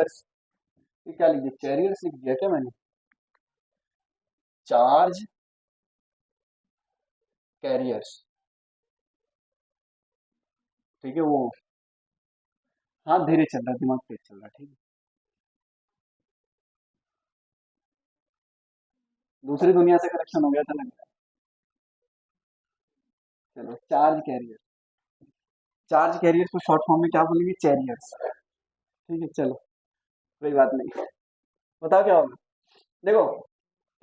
ये क्या लिख दिया, कैरियर्स लिख दिया क्या मैंने, चार्ज कैरियर्स, ठीक है वो। हाँ धीरे चल रहा है, दिमाग तेज चल रहा है, ठीक है। दूसरी दुनिया से कनेक्शन हो गया था लग रहा है। चलो चार्ज कैरियर, चार्ज कैरियर को शॉर्ट फॉर्म में क्या बोलेंगे, चैरियर्स, ठीक है चलो कोई बात नहीं। बताओ क्या होगा, देखो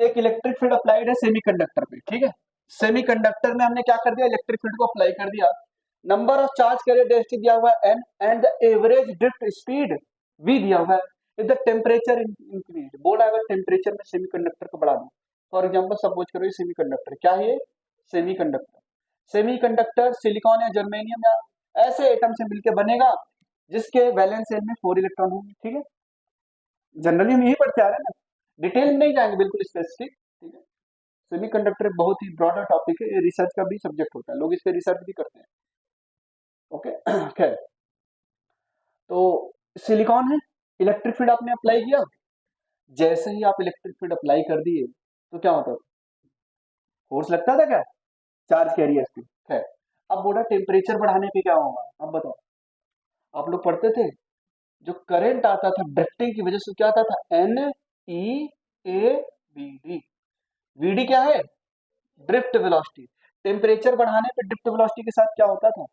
एक इलेक्ट्रिक फील्ड अप्लाइड है सेमीकंडक्टर पे, ठीक है। सेमीकंडक्टर में हमने क्या कर दिया, इलेक्ट्रिक फील्ड को अप्लाई कर दिया। Number of charge carrier density दिया हुआ है n and the average drift speed v दिया हुआ है। इफ द टेम्परेचर इंक्रीज, बोला अगर टेम्परेचर में सेमीकंडक्टर को बढ़ा दो, फॉर एग्जांपल सपोज करो ये सेमीकंडक्टर, क्या है ये, सेमीकंडक्टर। सेमीकंडक्टर सिलिकॉन या जर्मेनियम या ऐसे एटम से मिलकर बनेगा जिसके वैलेंस शेल में 4 इलेक्ट्रॉन होंगे, ठीक है। जनरली हम यही पढ़ते आ रहे हैं ना, डिटेल में नहीं जाएंगे, बिल्कुल स्पेसिफिक, ठीक है। सेमीकंडक्टर एक बहुत ही ब्रॉडर टॉपिक है, ये रिसर्च का भी सब्जेक्ट होता है, लोग इस पे रिसर्च भी करते हैं, ओके। खैर, तो सिलिकॉन है, इलेक्ट्रिक फील्ड आपने अप्लाई किया, जैसे ही आप इलेक्ट्रिक फील्ड अप्लाई कर दिए तो क्या होता है, फोर्स लगता था क्या, चार्ज कैरियर पे। खैर, अब बोला टेम्परेचर बढ़ाने पे क्या होगा, अब बताओ। आप लोग पढ़ते थे, जो करंट आता था ड्रिफ्टिंग की वजह से क्या आता था, N E A B D. VD क्या है, ड्रिफ्ट वेलोसिटी। टेम्परेचर बढ़ाने पे ड्रिफ्ट वेलोसिटी के साथ क्या होता था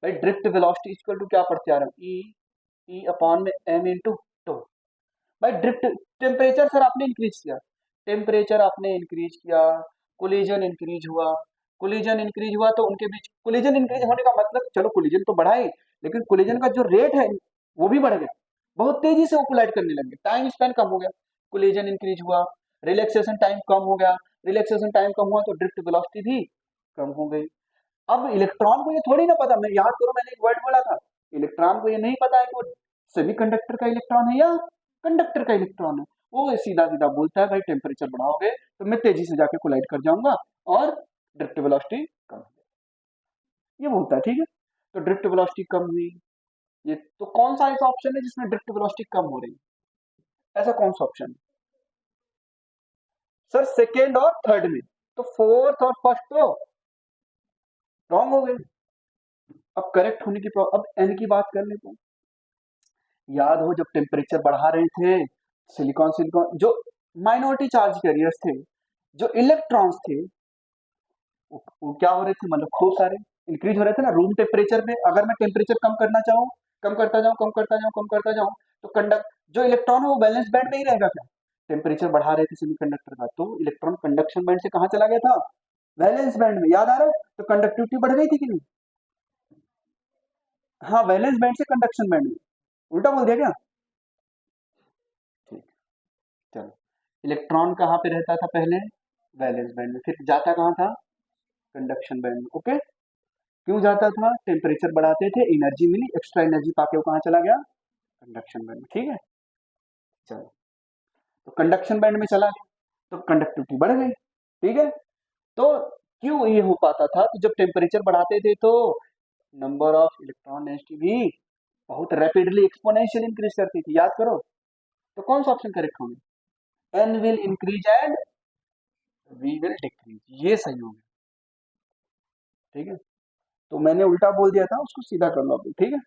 भाई, ड्रिफ्ट वेलोसिटी इक्वल टू क्या पढ़ते आ रहा है, ई अपॉन में एम इंटू टू। भाई ड्रिफ्ट, टेम्परेचर सर आपने इंक्रीज किया, टेम्परेचर आपने इंक्रीज किया, कोलिजन इंक्रीज हुआ, कोलिजन इंक्रीज हुआ तो उनके बीच, कोलिजन इंक्रीज होने का मतलब चलो कोलिजन तो बढ़ा ही, लेकिन कोलिजन का जो रेट है वो भी बढ़ गया, बहुत तेजी से वो कोलाइड करने लगे, टाइम स्पेन कम हो गया, कोलिजन इंक्रीज हुआ, रिलैक्सेशन टाइम कम हो गया, रिलैक्सेशन टाइम कम हुआ तो ड्रिफ्ट वेलोसिटी भी कम हो गई। अब इलेक्ट्रॉन को ये थोड़ी ना पता, मैं याद करो मैंने एक वर्ड बोला था, इलेक्ट्रॉन को ये नहीं पता है कि वो सेमीकंडक्टर का इलेक्ट्रॉन है या कंडक्टर का इलेक्ट्रॉन है। वो सीधा सीधा बोलता है भाई टेम्परेचर बढ़ाओगे तो मैं तेजी से जाके कोलाइड कर जाऊंगा और ड्रिफ्ट वेलोसिटी कम हो जाएगी। ये बोलता है, ठीक है। तो ड्रिफ्ट वेलोसिटी कम हुई, ये तो कौन सा ऐसा ऑप्शन है जिसमें ड्रिफ्ट वेलोसिटी कम हो रही है, ऐसा कौन सा ऑप्शन है सर, सेकेंड और थर्ड में, तो फोर्थ और फर्स्ट तो रॉन्ग हो गए। अब करेक्ट होने की अब एन की बात कर लेते हैं। याद हो जब टेम्परेचर बढ़ा रहे थे, सिलिकॉन सिलिकॉन जो माइनॉरिटी चार्ज कैरियर्स थे, जो इलेक्ट्रॉन्स थे, वो क्या हो रहे थे, मतलब खूब सारे इंक्रीज हो रहे थे ना रूम टेम्परेचर में। अगर मैं टेम्परेचर कम करना चाहूँ, कम करता जाऊं कम करता जाऊं कम करता जाऊं, तो कंडक्ट जो इलेक्ट्रॉन है वो बैलेंस बैंड में ही रहेगा क्या, टेम्परेचर बढ़ा रहे थे सेमीकंडक्टर का तो इलेक्ट्रॉन कंडक्शन बैंड से कहाँ चला गया था, वैलेंस बैंड में, याद आ रहा है, तो कंडक्टिविटी बढ़ गई थी कि नहीं, हाँ वैलेंस बैंड से कंडक्शन बैंड में, उल्टा बोल दिया क्या, ठीक, चलो। इलेक्ट्रॉन कहाँ पे रहता था पहले, वैलेंस बैंड में, फिर जाता कहाँ था, कंडक्शन बैंड में, ओके। क्यों जाता था, टेम्परेचर बढ़ाते थे, एनर्जी मिली, एक्स्ट्रा एनर्जी पाके वो कहाँ चला गया, कंडक्शन बैंड में, ठीक है। चलो, तो कंडक्शन बैंड में चला गया तो कंडक्टिविटी बढ़ गई, ठीक है। तो क्यों ये हो पाता था, तो जब टेम्परेचर बढ़ाते थे तो नंबर ऑफ इलेक्ट्रॉन डेंसिटी भी बहुत रैपिडली एक्सपोनेंशियल इंक्रीज करती थी, याद करो। तो कौन सा ऑप्शन करेक्ट होगा, N will increase and V will decrease, ये सही होगा, ठीक है। तो मैंने उल्टा बोल दिया था, उसको सीधा कर लो अभी, ठीक है।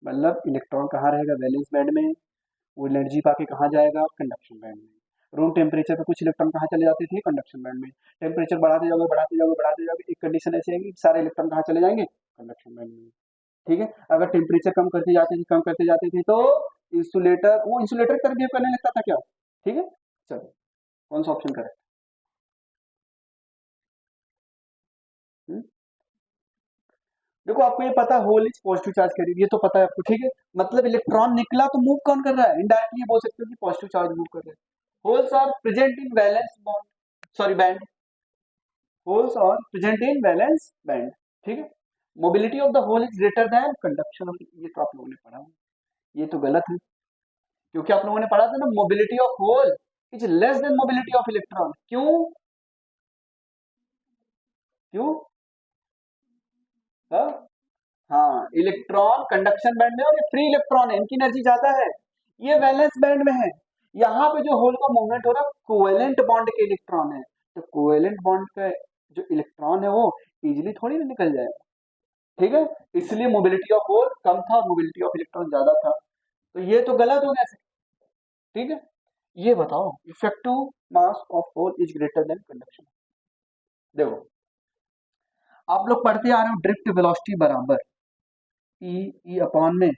मतलब इलेक्ट्रॉन कहाँ रहेगा, वैलेंस बैंड में, वो एनर्जी पाके कहाँ जाएगा, कंडक्शन बैंड में। रूम टेम्परेचर पे कुछ इलेक्ट्रॉन कहाँ चले जाते थे, कंडक्शन बैंड में। टेम्परेचर बढ़ाते जाओगे बढ़ाते जाओगे बढ़ाते जाओगे, एक कंडीशन ऐसी आएगी सारे इलेक्ट्रॉन कहाँ चले जाएंगे, कंडक्शन बैंड में, ठीक है। अगर टेम्परेचर कम करते जाते थे कम करते जाते थे तो इंसुलेटर, वो इंसुलेटर कर बिहेव करने लगता था क्या, ठीक है। चलो, कौन सा ऑप्शन करेक्ट, देखो आपको ये पता है hole is positive charge carrier, ये तो पता है आपको, ठीक है। मतलब इलेक्ट्रॉन निकला तो मूव कौन कर रहा है, इनडायरेक्टली बोल सकते हो कि पॉजिटिव चार्ज मूव कर रहा है। Holes are present in valence bond, sorry band, holes are present in valence band, ठीक है। Mobility of the hole is greater than conduction of, ये तो आप लोगों ने पढ़ा, ये तो गलत है, क्योंकि आप लोगों ने पढ़ा था ना mobility of hole is less than mobility of electron, क्यों, क्यों, हाँ हाँ, इलेक्ट्रॉन कंडक्शन बैंड में और ये फ्री इलेक्ट्रॉन है, इनकी एनर्जी ज्यादा है, ये वैलेंस बैंड में है। यहाँ पे जो होल का मूवमेंट हो रहा है कोवेलेंट बॉन्ड के इलेक्ट्रॉन है, तो कोवेलेंट बॉन्ड का जो इलेक्ट्रॉन है वो इजीली थोड़ी ना निकल जाएगा। ठीक है, इसलिए मोबिलिटी ऑफ होल कम था और मोबिलिटी ऑफ इलेक्ट्रॉन ज्यादा था, तो ये तो गलत हो गया। ठीक है, ये बताओ effective mass of hole is greater than conduction. देखो, आप लोग पढ़ते आ रहे हो ड्रिफ्ट वेलोसिटी बराबर ई ई अपॉन में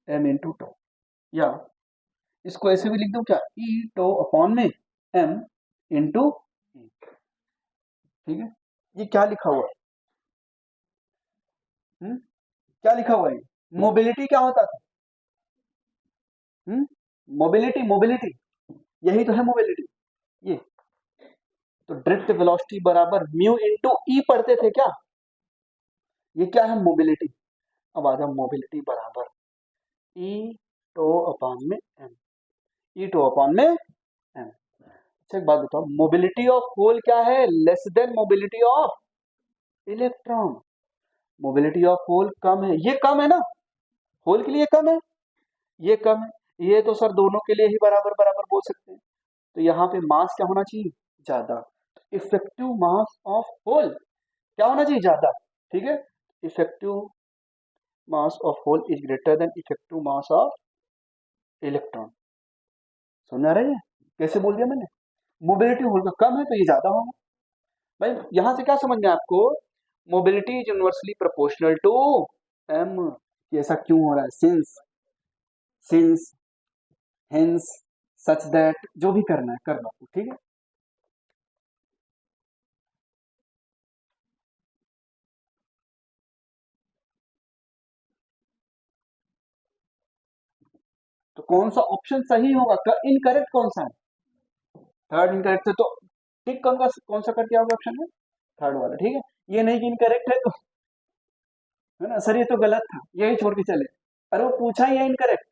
एम इंटू टो, या इसको ऐसे भी लिख दो क्या, ई टो अपॉन में एम इंटू ई। ठीक है, ये क्या लिखा हुआ है? क्या लिखा हुआ है? मोबिलिटी क्या होता था? मोबिलिटी, मोबिलिटी, यही तो है मोबिलिटी। ये तो ड्रिफ्ट वेलोसिटी बराबर म्यू इंटू ई पढ़ते थे क्या? ये क्या है? मोबिलिटी। अब आ जाओ, मोबिलिटी बराबर ई टो अपॉन में एम, ई टो अपॉन में एम। अच्छा एक बात बताओ, मोबिलिटी ऑफ होल क्या है? Less than mobility of electron. Mobility of hole कम है, ये कम है ना, होल के लिए कम है, ये कम है, ये तो सर दोनों के लिए ही बराबर बराबर बोल सकते हैं। तो यहाँ पे मास क्या होना चाहिए? ज्यादा। इफेक्टिव मास ऑफ होल क्या होना चाहिए? ज्यादा। ठीक है, effective mass of hole is greater than effective mass of electron. समझ आ रही है कैसे बोल दिया मैंने? मोबिलिटी होल का कम है तो ये ज्यादा होगा। भाई यहां से क्या समझ में आपको? Mobility is inversely proportional to M. ऐसा क्यों हो रहा है? सिंस हेंस सच दैट, जो भी करना है कर लो। ठीक है, तो कौन सा ऑप्शन सही होगा? इनकरेक्ट कौन सा है? थर्ड इनकरेक्ट है, तो टिक कौन सा कर दिया होगा ऑप्शन में? थर्ड वाला। ठीक है, ये नहीं कि इनकरेक्ट है तो, है ना सर ये तो गलत था, यही छोड़ के चले। अरे वो पूछा ही है इनकरेक्ट।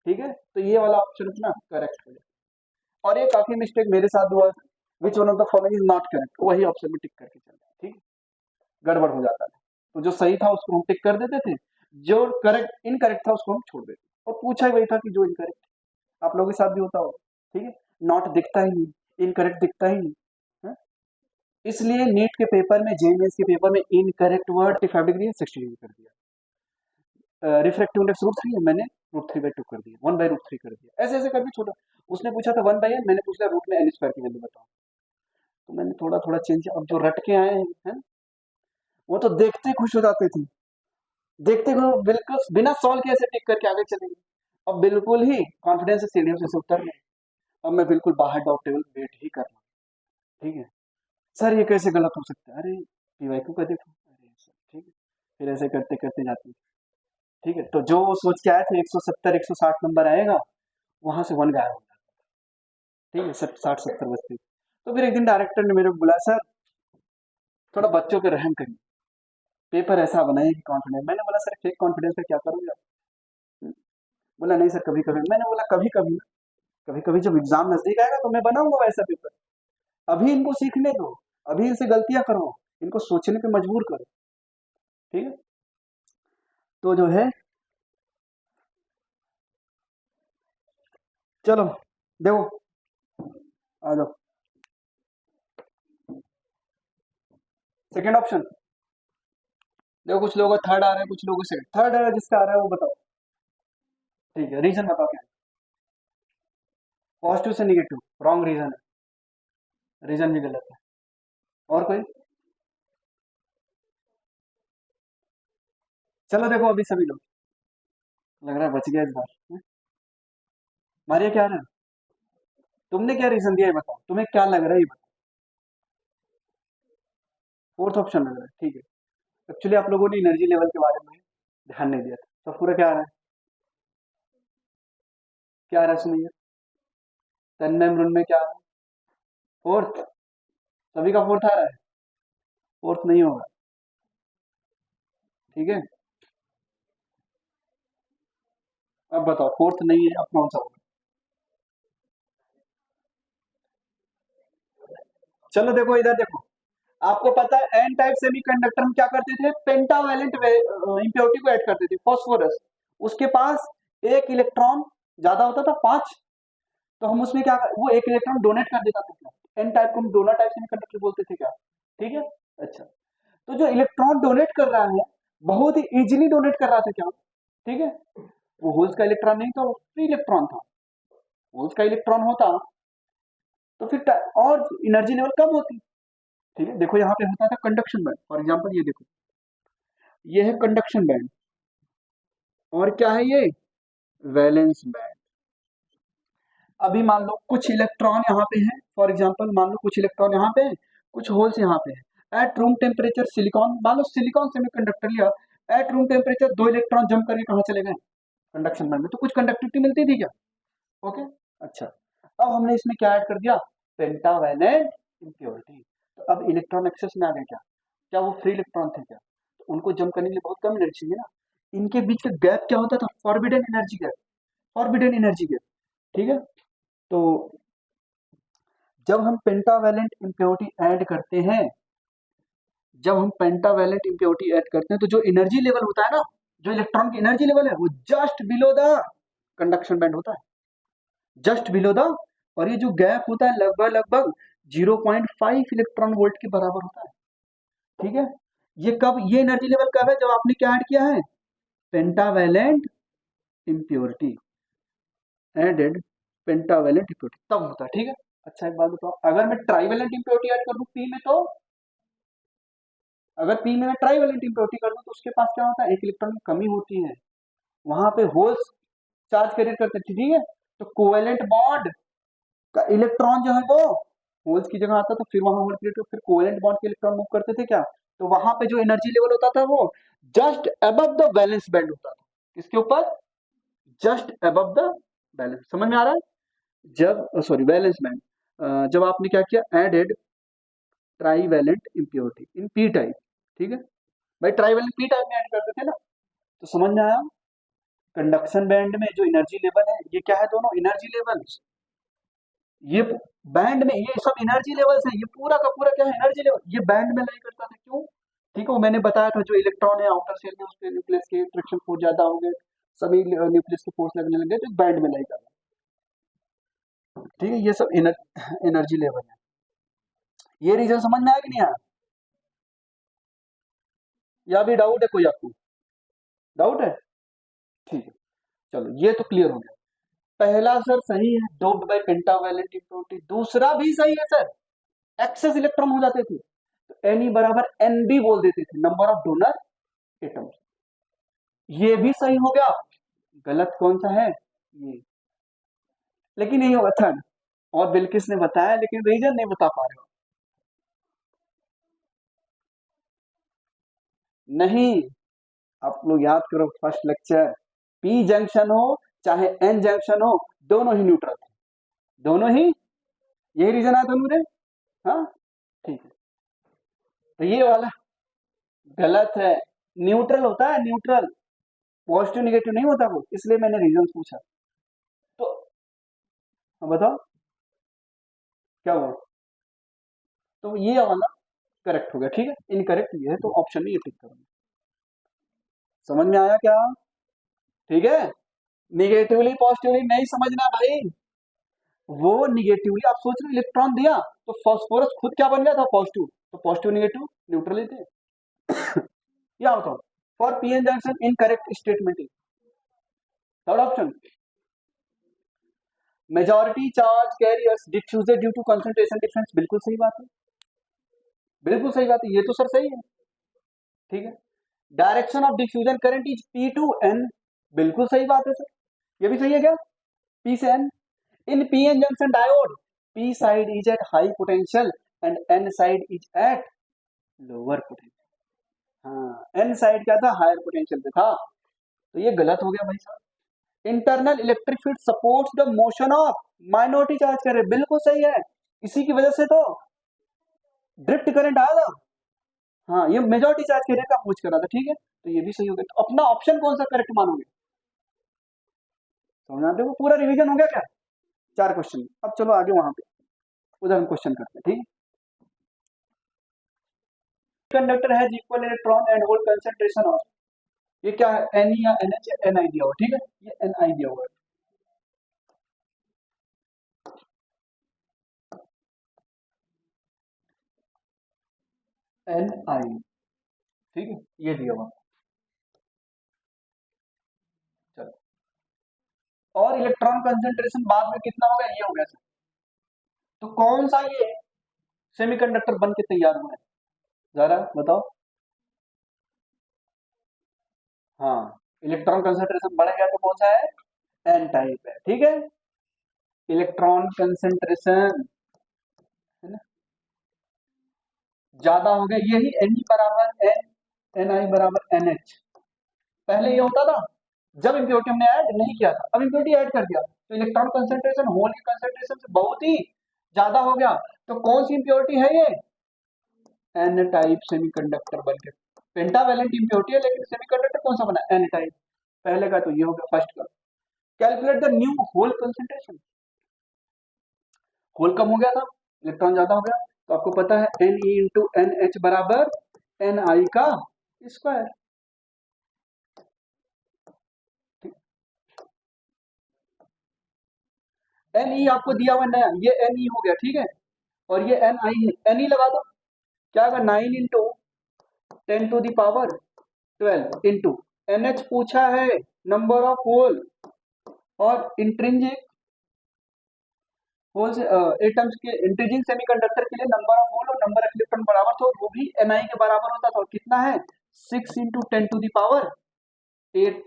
ठीक है, तो ये वाला ऑप्शन अपना करेक्ट हो जाए। और ये काफी मिस्टेक मेरे साथ हुआ, which one of the following is not correct, वही ऑप्शन में टिक करके चलते हैं। ठीक है, गड़बड़ हो जाता है, तो जो सही था उसको हम टिक कर देते थे, जो करेक्ट इनकरेक्ट था उसको हम छोड़ देते, और पूछा ही वही था कि जो इनकरेक्ट। आप लोगों के साथ भी होता होगा। ठीक है, नॉट दिखता ही नहीं, इनकरेक्ट दिखता ही नहीं है? इसलिए नीट के पेपर में, जेएमएस के पेपर में इनकरेक्ट वर्ड 45 डिग्री 60 डिग्री कर दिया। रिफ्रैक्टिव इंडेक्स √3 है, मैंने √3/2 कर दिया, 1/√3 कर दिया, ऐसे ऐसे करके छोटा। उसने पूछा था 1/n, मैंने पूछा रूट में n स्क्वायर की वैल्यू बताओ, तो मैंने थोड़ा थोड़ा चेंज। अब जो रट के आए हैं वो तो देखते ही खुश हो जाते थे, देखते हुए बिल्कुल बिना सॉल्व किए ऐसे टिक करके आगे चलेंगे। अब बिल्कुल ही कॉन्फिडेंस से सीढ़ियों से उतर गए। अब मैं बिल्कुल बाहर डॉट टेबल वेट ही कर रहा हूँ। ठीक है, सर ये कैसे गलत हो सकता है? अरे पीवाईक्यू का देखो, अरे सर ठीक है, फिर ऐसे करते करते जाते हैं। ठीक है, तो जो वो सोच के आए थे 170 160 नंबर आएगा, वहां से 1 गायब हो जाता। ठीक है, 60 70 बचते। तो फिर एक दिन डायरेक्टर ने मेरे को बुलाया, सर थोड़ा बच्चों पे रहम करिए, पेपर ऐसा बनाइए कि कॉन्फिडेंस। मैंने बोला सर फेक कॉन्फिडेंस का क्या करोगे आप? बोला नहीं सर कभी कभी। मैंने बोला कभी कभी, कभी कभी जब एग्जाम नजदीक आएगा तो मैं बनाऊंगा वैसा पेपर, अभी इनको सीखने दो, अभी इनसे गलतियां करो, इनको सोचने पे मजबूर करो। ठीक है, तो जो है, चलो देखो, आ जाओ सेकेंड ऑप्शन। देखो कुछ लोगों का थर्ड आ रहा है, कुछ लोगों को सेकंड। थर्ड है जिसका आ रहा है वो बताओ। ठीक है, रीजन बताओ क्या है? पॉजिटिव से निगेटिव, रॉन्ग रीजन है, रीजन भी गलत है। और कोई? चलो देखो अभी सभी लोग, लग रहा है बच गया इस बार। मारिया क्या रहा है? तुमने क्या रीजन दिया है बताओ, तुम्हें क्या लग रहा है ये बताओ। फोर्थ ऑप्शन लग रहा है, ठीक है। एक्चुअली आप लोगों ने एनर्जी लेवल के बारे में ध्यान नहीं दिया था, तो पूरा क्या आ रहा है? क्या आ रहा है सुनिए, तन्मय मृण में क्या आ रहा है? फोर्थ, सभी का फोर्थ आ रहा है। फोर्थ नहीं होगा। ठीक है, अब बताओ फोर्थ नहीं है, अब कौन सा होगा? चलो देखो इधर देखो, आपको पता है एन टाइप सेमीकंडक्टर में क्या करते थे, पेंटावैलेंट इंप्योरिटी को ऐड करते थे, फास्फोरस। उसके पास एक इलेक्ट्रॉन ज्यादा होता था, 5, तो हम उसमें क्या वो एक इलेक्ट्रॉन डोनेट कर देता था क्या, एन टाइप को हम डोनर टाइप सेमीकंडक्टर बोलते थे क्या, ठीक है। अच्छा, तो जो इलेक्ट्रॉन डोनेट कर रहा है बहुत ही इजीली डोनेट कर रहा था क्या, ठीक है। वो होल्स का इलेक्ट्रॉन नहीं था, वो फ्री इलेक्ट्रॉन था। होल्स का इलेक्ट्रॉन होता तो फिर और एनर्जी लेवल कम होती, ठीक है। देखो यहाँ पे होता था कंडक्शन बैंड, फॉर एग्जांपल ये देखो, ये है कंडक्शन बैंड, और क्या है ये, वैलेंस बैंड। अभी मान लो कुछ इलेक्ट्रॉन यहाँ पे है, फॉर एग्जांपल मान लो कुछ इलेक्ट्रॉन यहाँ पे है, कुछ होल्स यहाँ पे है। एट रूम टेम्परेचर सिलिकॉन, मान लो सिलिकॉन सेमीकंडक्टर लिया, एट रूम टेम्परेचर दो इलेक्ट्रॉन जंप करके कहाँ चले गए, कंडक्शन बैंड में, तो कुछ कंडक्टिविटी मिलती थी क्या, ओके। अच्छा, अब हमने इसमें क्या ऐड कर दिया, पेंटावैलेंट इम्प्योरिटी, तो अब इलेक्ट्रॉन एक्सेस में आ गए क्या, क्या वो फ्री इलेक्ट्रॉन थे क्या, तो उनको जंप करने के लिए बहुत कम एनर्जी चाहिए ना, इनके बीच का गैप क्या होता था, forbidden energy gap, forbidden energy gap, ठीक है। तो जब हम पेंटावैलेंट इम्प्योरिटी ऐड करते हैं, जब हम पेंटावैलेंट इम्प्योरिटी ऐड करते हैं तो जो एनर्जी लेवल होता है ना, जो इलेक्ट्रॉन की एनर्जी लेवल है वो just below the conduction band होता है, जस्ट बिलो द, और ये जो गैप होता है लगभग लगभग 0.5 इलेक्ट्रॉन वोल्ट के बराबर होता है, ठीक है। ये कब, ये एनर्जी लेवल कब है, जब आपने क्या ऐड किया है, pentavalent impurity, added pentavalent impurity, तब होता है, ठीक है। अच्छा एक बात बताओ, अगर मैं ट्राइवैलेंट इम्प्योरिटी ऐड कर दूं पी में, तो अगर पी में मैं ट्राइवैलेंट इम्प्योरिटी कर दूं तो उसके पास क्या होता है, एक इलेक्ट्रॉन की कमी होती है, वहां पे होल्स चार्ज कैरियर करते थे, ठीक है। तो कोवेलेंट बॉन्ड का इलेक्ट्रॉन जो है वो होल्स की जगह आता था, फिर वहां होल क्रिएट, फिर कोवेलेंट बॉन्ड के इलेक्ट्रॉन मूव करते थे क्या, तो वहां पे जो एनर्जी लेवल होता था वो just above the valence band होता था, किसके ऊपर, जस्ट अबव द बैलेंस, समझ में आ रहा है, जब सॉरी वैलेंस बैंड, जब आपने क्या किया, added trivalent impurity in P type, ठीक है। भाई ट्राईवैलेंट पी टाइप में ऐड करते थे ना, तो समझ में आया, कंडक्शन बैंड में जो एनर्जी लेवल है ये क्या है, दोनों एनर्जी लेवल, ये बैंड में ये सब एनर्जी लेवल्स है, ये पूरा का पूरा क्या है, एनर्जी लेवल, ये बैंड में लाई करता था, क्यों, ठीक है। वो मैंने बताया था, जो इलेक्ट्रॉन है आउटर शेल में, उसके न्यूक्लियस के फ्रिक्शन फोर्स ज्यादा हो गए, सभी न्यूक्लियस के फोर्स लगने लगे, तो बैंड में लाई कर रहा है, ठीक है। ये सब एनर्जी लेवल है। ये रीजन समझ में आया कि नहीं आया, या भी डाउट है कोई आपको, डाउट है, ठीक है। चलो ये तो क्लियर हो गया, पहला सर सही है, डोप्ड बाय पेंटावैलेंट इम्प्योरिटी, दूसरा भी सही है सर, एक्सेस इलेक्ट्रॉन हो जाते थे, तो एन बराबर एन बी बोल देते थे, नंबर ऑफ डोनर एटम्स, ये भी सही हो गया। गलत कौन सा है, ये, लेकिन यही होगा थर्ड, और बिल्किस ने बताया लेकिन रीजन नहीं बता पा रहे हो, नहीं, आप लोग याद करो फर्स्ट लेक्चर, पी जंक्शन हो चाहे एन जंक्शन हो, दोनों ही न्यूट्रल थे, दोनों ही, यही रीजन आया दोनों रे, हाँ, ठीक है। तो ये वाला गलत है, न्यूट्रल होता है, न्यूट्रल, पॉजिटिव निगेटिव नहीं होता वो, इसलिए मैंने रीजन पूछा, तो हाँ, बताओ क्या हुआ, तो ये वाला करेक्ट हो गया, ठीक है, इनकरेक्ट ये है, तो ऑप्शन में ये टिक करूंगा, समझ में आया क्या, ठीक है। निगेटिवली पॉजिटिवली नहीं समझना भाई, वो निगेटिवली आप सोच रहे इलेक्ट्रॉन दिया तो फास्फोरस खुद क्या बन गया था, पॉजिटिव, तो पॉजिटिव निगेटिव न्यूट्रल ही थे, या बताओ, for P N junction incorrect statement is, third option, majority charge carriers diffused due to concentration difference, बिल्कुल सही बात है, बिल्कुल सही बात है, ये तो सर सही है, ठीक है। Direction of diffusion current is P to N, बिल्कुल सही बात है सर, ये भी सही है क्या, पी से N, in P N junction diode P side is at high potential and N side is at lower potential, हाँ एन साइड क्या था, हायर पोटेंशियल पे था, तो ये गलत हो गया भाई साहब। Internal electric field supports the motion of minority charge करे, बिल्कुल सही है, इसी की वजह से तो ड्रिफ्ट करंट आया था, हाँ ये मेजॉरिटी चार्ज कैरियर का पूछ कर रहा था, ठीक है, तो ये भी सही हो गया, तो अपना ऑप्शन कौन सा करेक्ट मानोगे, समझ देखो पूरा रिवीजन हो गया क्या, 4 क्वेश्चन, अब चलो आगे वहां पे उधर हम क्वेश्चन करते हैं, ठीक है। कंडक्टर है equal electron and hole concentration of, ये क्या है, एन या एन एच या एन आई दिया हुआ, ठीक है, ये एन आई दिया हुआ है, एन आई, ठीक है, ये दिया हुआ। चलो, और इलेक्ट्रॉन कंसंट्रेशन बाद में कितना होगा, ये हो गया सर। तो कौन सा ये सेमीकंडक्टर बन के तैयार हुआ है, जरा बताओ। हाँ, इलेक्ट्रॉन कंसंट्रेशन बढ़ेगा तो कौन सा है, एन टाइप है, ठीक है, इलेक्ट्रॉन कंसंट्रेशन है ना ज्यादा हो गया, यही एन ई बराबर एन, एन आई बराबर एन एच। पहले ये होता था जब इम्प्योरिटी हमने ऐड नहीं किया था, अब इम्प्योरिटी ऐड कर दिया तो इलेक्ट्रॉन कंसंट्रेशन होल के कंसंट्रेशन से बहुत ही ज्यादा हो गया। तो कौन सी इम्प्योरिटी है ये, एन टाइप सेमीकंडक्टर बन के, पेंटावैलेंट इम्प्योरिटी है लेकिन सेमीकंडक्टर कौन सा बना, एन टाइप। पहले का तो ये हो गया फर्स्ट का। Calculate the new hole concentration, hole कम हो गया था, इलेक्ट्रॉन ज्यादा हो गया, तो आपको पता है N E into N H बराबर एन आई का स्क्वायर। एन ई आपको दिया हुआ नया, ये एन ई हो गया, ठीक है, और ये एन आई है, एन ई लगा दो, क्या होगा, 9 इंटू 10⁻12 इंटू एन एच पूछा है, नंबर ऑफ होल, और इंट्रिंसिक होल से एटम्स के इंट्रिंसिक सेमीकंडक्टर के लिए नंबर ऑफ होल और नंबर ऑफ इलेक्ट्रॉन बराबर था, वो भी एन आई के बराबर होता था, और कितना है 6 इंटू 10⁸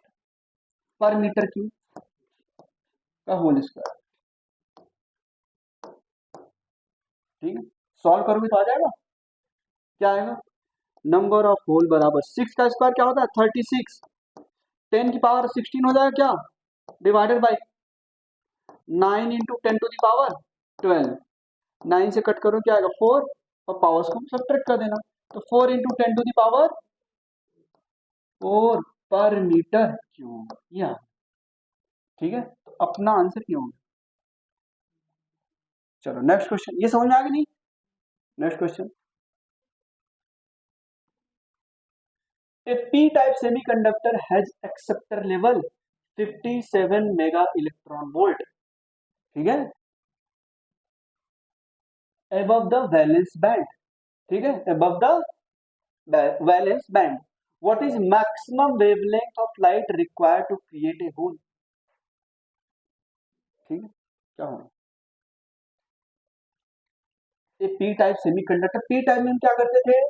पर मीटर क्यूब का होल स्क्वायर, ठीक है, सॉल्व करोगे तो आ जाएगा, क्या आएगा, नंबर ऑफ होल बराबर 6 का स्क्वायर क्या होता है 36, 10⁻16 हो जाएगा क्या, डिवाइडेड बाई 9 इंटू 10⁻12, 9 से कट करो क्या आएगा 4, और पावर्स को सब्ट्रैक्ट कर देना, तो 4 इंटू 10⁻4 पर मीटर क्यूब, या ठीक है, तो अपना आंसर क्यों होगा। चलो नेक्स्ट क्वेश्चन, ये समझ में आ गया नहीं, next question, A P-type semiconductor has acceptor level 57 mega electron volt, ठीक है, above the valence band, ठीक है, above the valence band. What is maximum wavelength of light required to create a hole? ठीक है, क्या होगा, ये P type semiconductor, P type में हम क्या करते थे,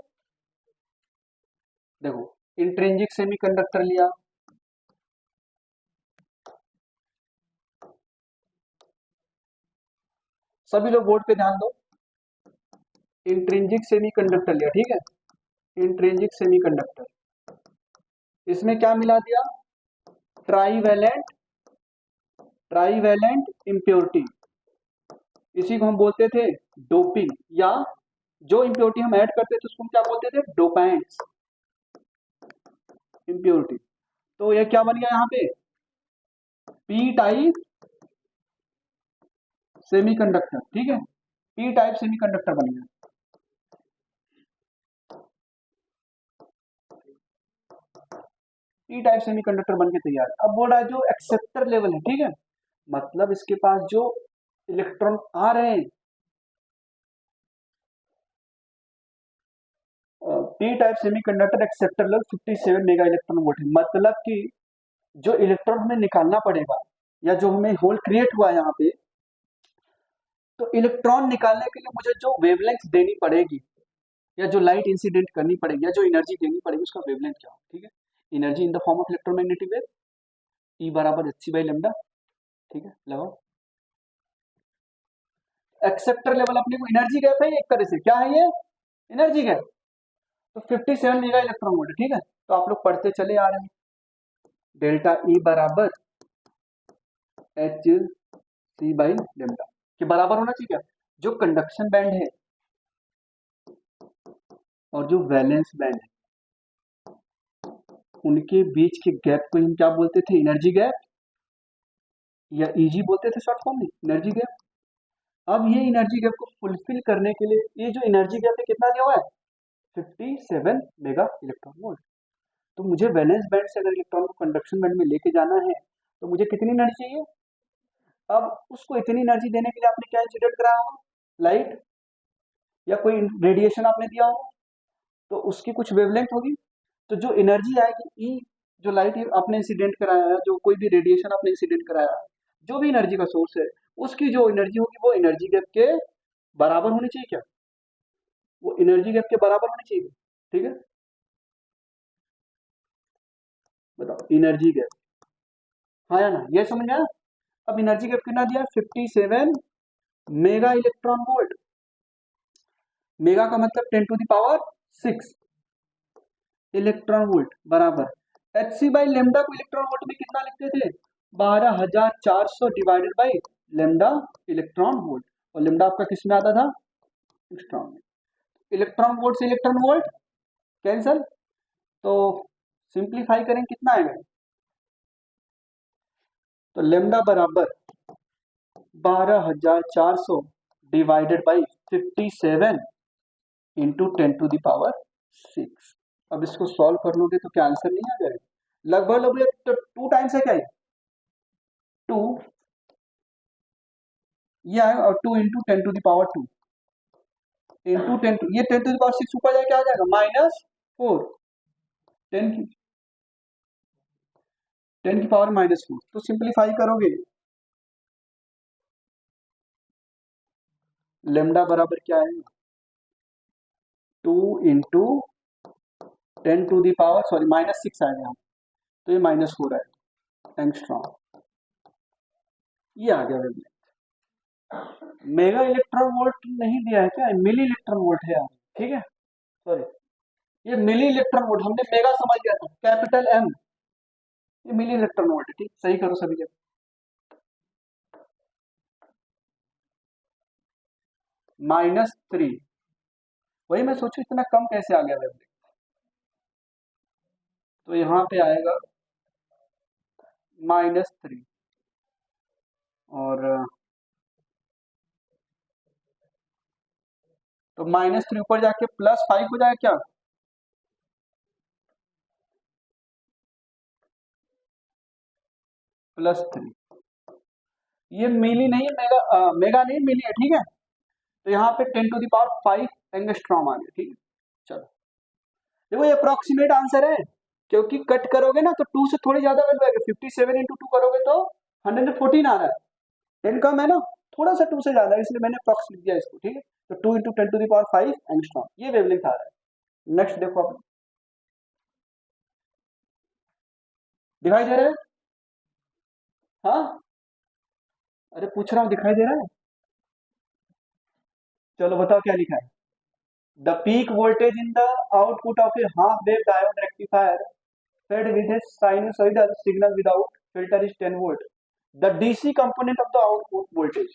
देखो इंट्रिंसिक सेमीकंडक्टर लिया, सभी लोग बोर्ड पे ध्यान दो, इंट्रिंसिक सेमीकंडक्टर लिया, ठीक है, इंट्रिंसिक सेमीकंडक्टर, इसमें क्या मिला दिया, ट्राईवैलेंट, ट्राईवैलेंट इम्प्योरिटी, इसी को हम बोलते थे डोपिंग, या जो इम्प्योरिटी हम ऐड करते थे उसको हम क्या बोलते थे, डोपेंट्स इम्प्योरिटी। तो ये क्या बन गया यहाँ पे, पी टाइप सेमीकंडक्टर, ठीक है, पी टाइप सेमीकंडक्टर बन गया, पी टाइप सेमीकंडक्टर बन के तैयार है। अब बोल रहा है जो एक्सेप्टर लेवल है, ठीक है, मतलब इसके पास जो इलेक्ट्रॉन आ रहे हैं, P type semiconductor acceptor level 57 mega electron volt है, मतलब कि जो इलेक्ट्रॉन हमें निकालना पड़ेगा, या जो हमें होल क्रिएट हुआ है यहाँ पे, तो इलेक्ट्रॉन निकालने के लिए मुझे जो वेवलेंथ देनी पड़ेगी, या जो लाइट इंसिडेंट करनी पड़ेगी, या जो एनर्जी देनी पड़ेगी, उसका वेवलेंथ क्या हो, ठीक है, energy in the form of electromagnetic wave, E बराबर hc/λ, ठीक है, लगाओ। एक्सेप्टर लेवल अपने को एनर्जी गैप है एक तरह से, क्या है ये, एनर्जी गैप, तो 57 मेगा इलेक्ट्रॉन वोल्ट, ठीक है, तो आप लोग पढ़ते चले आ रहे हैं, डेल्टा ई बराबर hc/λ के बराबर होना चाहिए, क्या जो कंडक्शन बैंड है और जो वैलेंस बैंड है, उनके बीच के गैप को हम क्या बोलते थे, एनर्जी गैप, या ईजी बोलते थे शॉर्ट फॉर्म में, एनर्जी गैप। अब ये एनर्जी गैप को फुलफिल करने के लिए, ये जो एनर्जी गैप है कितना दिया हुआ है, 57 मेगा इलेक्ट्रॉन वोल्ट। तो मुझे वैलेंस बैंड से अगर इलेक्ट्रॉन को कंडक्शन बैंड में लेके जाना है तो मुझे कितनी एनर्जी चाहिए। अब उसको इतनी एनर्जी देने के लिए आपने क्या इंसिडेंट कराया होगा, लाइट या कोई रेडिएशन आपने दिया होगा, तो उसकी कुछ वेवलेंथ होगी। तो जो एनर्जी आएगी ई, जो लाइट आपने इंसिडेंट कराया है, जो कोई भी रेडिएशन आपने इंसिडेंट कराया, जो भी एनर्जी का सोर्स है, उसकी जो एनर्जी होगी वो एनर्जी गैप के बराबर होनी चाहिए। क्या वो एनर्जी गैप के बराबर होनी चाहिए? ठीक है, बताओ एनर्जी गैप, हाँ या ना, ये समझ में आया। अब एनर्जी गैप कितना दिया, 57 मेगा इलेक्ट्रॉन वोल्ट। मेगा का मतलब 10⁶ इलेक्ट्रॉन वोल्ट बराबर एच सी बाई लेमडा को इलेक्ट्रॉन वोल्ट में कितना लिखते थे, 12,400 divided by lambda electron volt. और लेमडा आपका किस में आता था, एंगस्ट्रॉम में। इलेक्ट्रॉन वोल्ट से इलेक्ट्रॉन वोल्ट कैंसल, तो सिंप्लीफाई करें कितना आएगा, तो लेमडा बराबर 12,400 डिवाइडेड बाई 57 इंटू 10⁶। अब इसको सॉल्व कर लोगे तो क्या आंसर नहीं आ जाएगा, लगभग लगभग तो 2 टाइम्स है क्या, 2 ये आएगा, और 2 इंटू 10⁻², इंटू 10, ये 10⁶ ऊपर जाके क्या आ जाएगा, -4, 10 की 10⁻⁻4। तो सिंप्लीफाई करोगे, लेमडा बराबर क्या है, 2 इंटू 10⁻⁻6 आएगा, तो ये -4 आएगा एंगस्ट्रॉम। ये आ गया वेवलेंथ। मेगा इलेक्ट्रॉन वोल्ट नहीं दिया है क्या, मिली इलेक्ट्रॉन वोल्ट है यार, ठीक है, सॉरी ये मिली इलेक्ट्रॉन वोल्ट, हमने मेगा समझ गया था, कैपिटल एम, ये मिली इलेक्ट्रॉन वोल्ट है, ठीक, सही करो सभी जगह। -3, वही मैं सोचू इतना कम कैसे आ गया वेवलेंथ। तो यहाँ पे आएगा -3, और तो -3 ऊपर जाके +5 हो जाएगा क्या, +3, ये मिली नहीं है, मेगा नहीं मिली है, ठीक है। तो यहाँ पे 10⁵ एंगस्ट्रॉम आ गया, ठीक है। चलो देखो ये अप्रोक्सीमेट आंसर है, क्योंकि कट करोगे ना तो 2 से थोड़ी ज्यादा वैल्यू आएगी, 57 इंटू 2 करोगे तो 114 आ रहा है, 10 कम है ना, थोड़ा सा 2 से ज्यादा है, इसलिए मैंने अप्रोक्स लिख दिया इसको, ठीक है। तो 2 इंटू 10⁵ एंगस्ट्रॉम, ये वेवलेंथ आ रहा है। नेक्स्ट देखो आप, दिखाई दे रहा है, हाँ, अरे पूछ रहा हूँ, दिखाई दे रहा है, चलो बताओ क्या लिखा है। The peak voltage in the output of A half wave diode rectifier fed with a sinusoidal signal without filter is 10 volt. The DC component of the output voltage.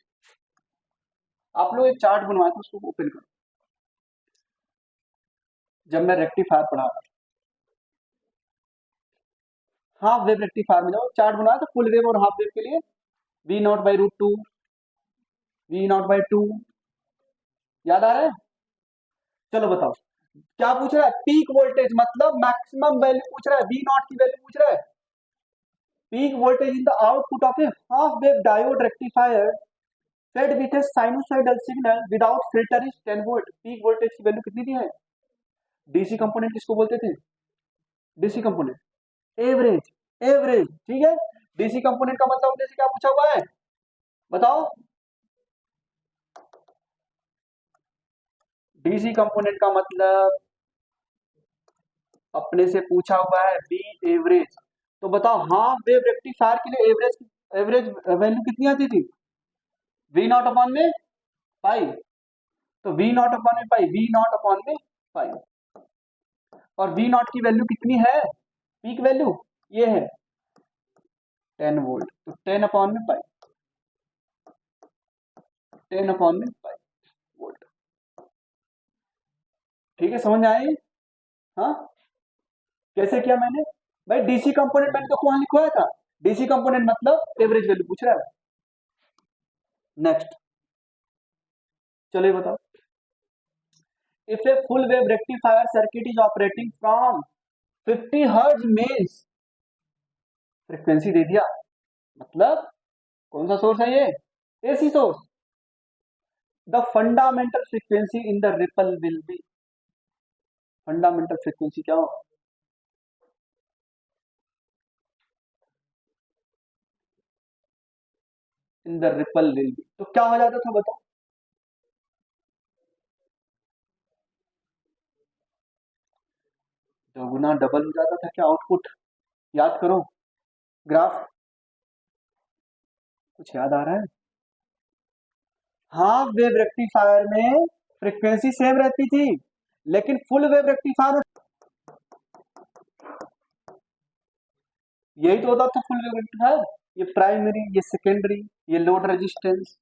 आप लोग एक चार्ट बनवाए थे, उसको ओपन करो, जब मैं रेक्टिफायर पढ़ा रहा, हाफ वेव रेक्टिफायर में जाओ, चार्ट बनवाया था फुल वेव और हाफ वेव के लिए, V0/√2, V0/2, याद आ रहा है। चलो बताओ क्या पूछ रहा है, पीक वोल्टेज मतलब मैक्सिमम वैल्यू पूछ रहा है, V0 की वैल्यू पूछ रहा है। Peak voltage in the output of A half wave diode rectifier fed with a sinusoidal signal without filter is 10 volt. Peak voltage की वैल्यू कितनी दी है, डीसी कंपोनेंट किसको बोलते थे, डीसी कंपोनेंट एवरेज, एवरेज, ठीक है। डीसी कंपोनेंट का मतलब अपने से क्या पूछा हुआ है, बताओ, डीसी कंपोनेंट का मतलब अपने से पूछा हुआ है बी एवरेज। तो बताओ हाफ वेव रेक्टिफायर के लिए एवरेज, एवरेज वैल्यू कितनी आती थी, V0/पाई, तो V0/पाई, V0/पाई, और V0 की वैल्यू कितनी है, पीक वैल्यू ये है 10 वोल्ट, तो 10/पाई, 10/पाई वोल्ट, ठीक है, समझ में आई, हाँ। कैसे किया मैंने, भाई डीसी कंपोनेंट मैंने तो वहां लिखवाया था, डीसी कंपोनेंट मतलब एवरेज वैल्यू पूछ रहा है। नेक्स्ट, चलिए बताओ, if a full wave rectifier circuit is operating from 50 hertz means frequency दे दिया, मतलब कौन सा सोर्स है ये, AC source, the fundamental frequency in the ripple will be, fundamental frequency क्या हो, in the ripple will be, तो क्या हो जाता था बताओ, दोगुना डबल हो जाता था क्या आउटपुट, याद करो ग्राफ, कुछ याद आ रहा है, हाफ वेव रेक्टिफायर में फ्रीक्वेंसी सेम रहती थी, लेकिन फुल वेव रेक्टिफायर में यही तो होता था फुल वेव रेक्टिफायर, ये प्राइमरी, ये सेकेंडरी, ये लोड रेजिस्टेंस,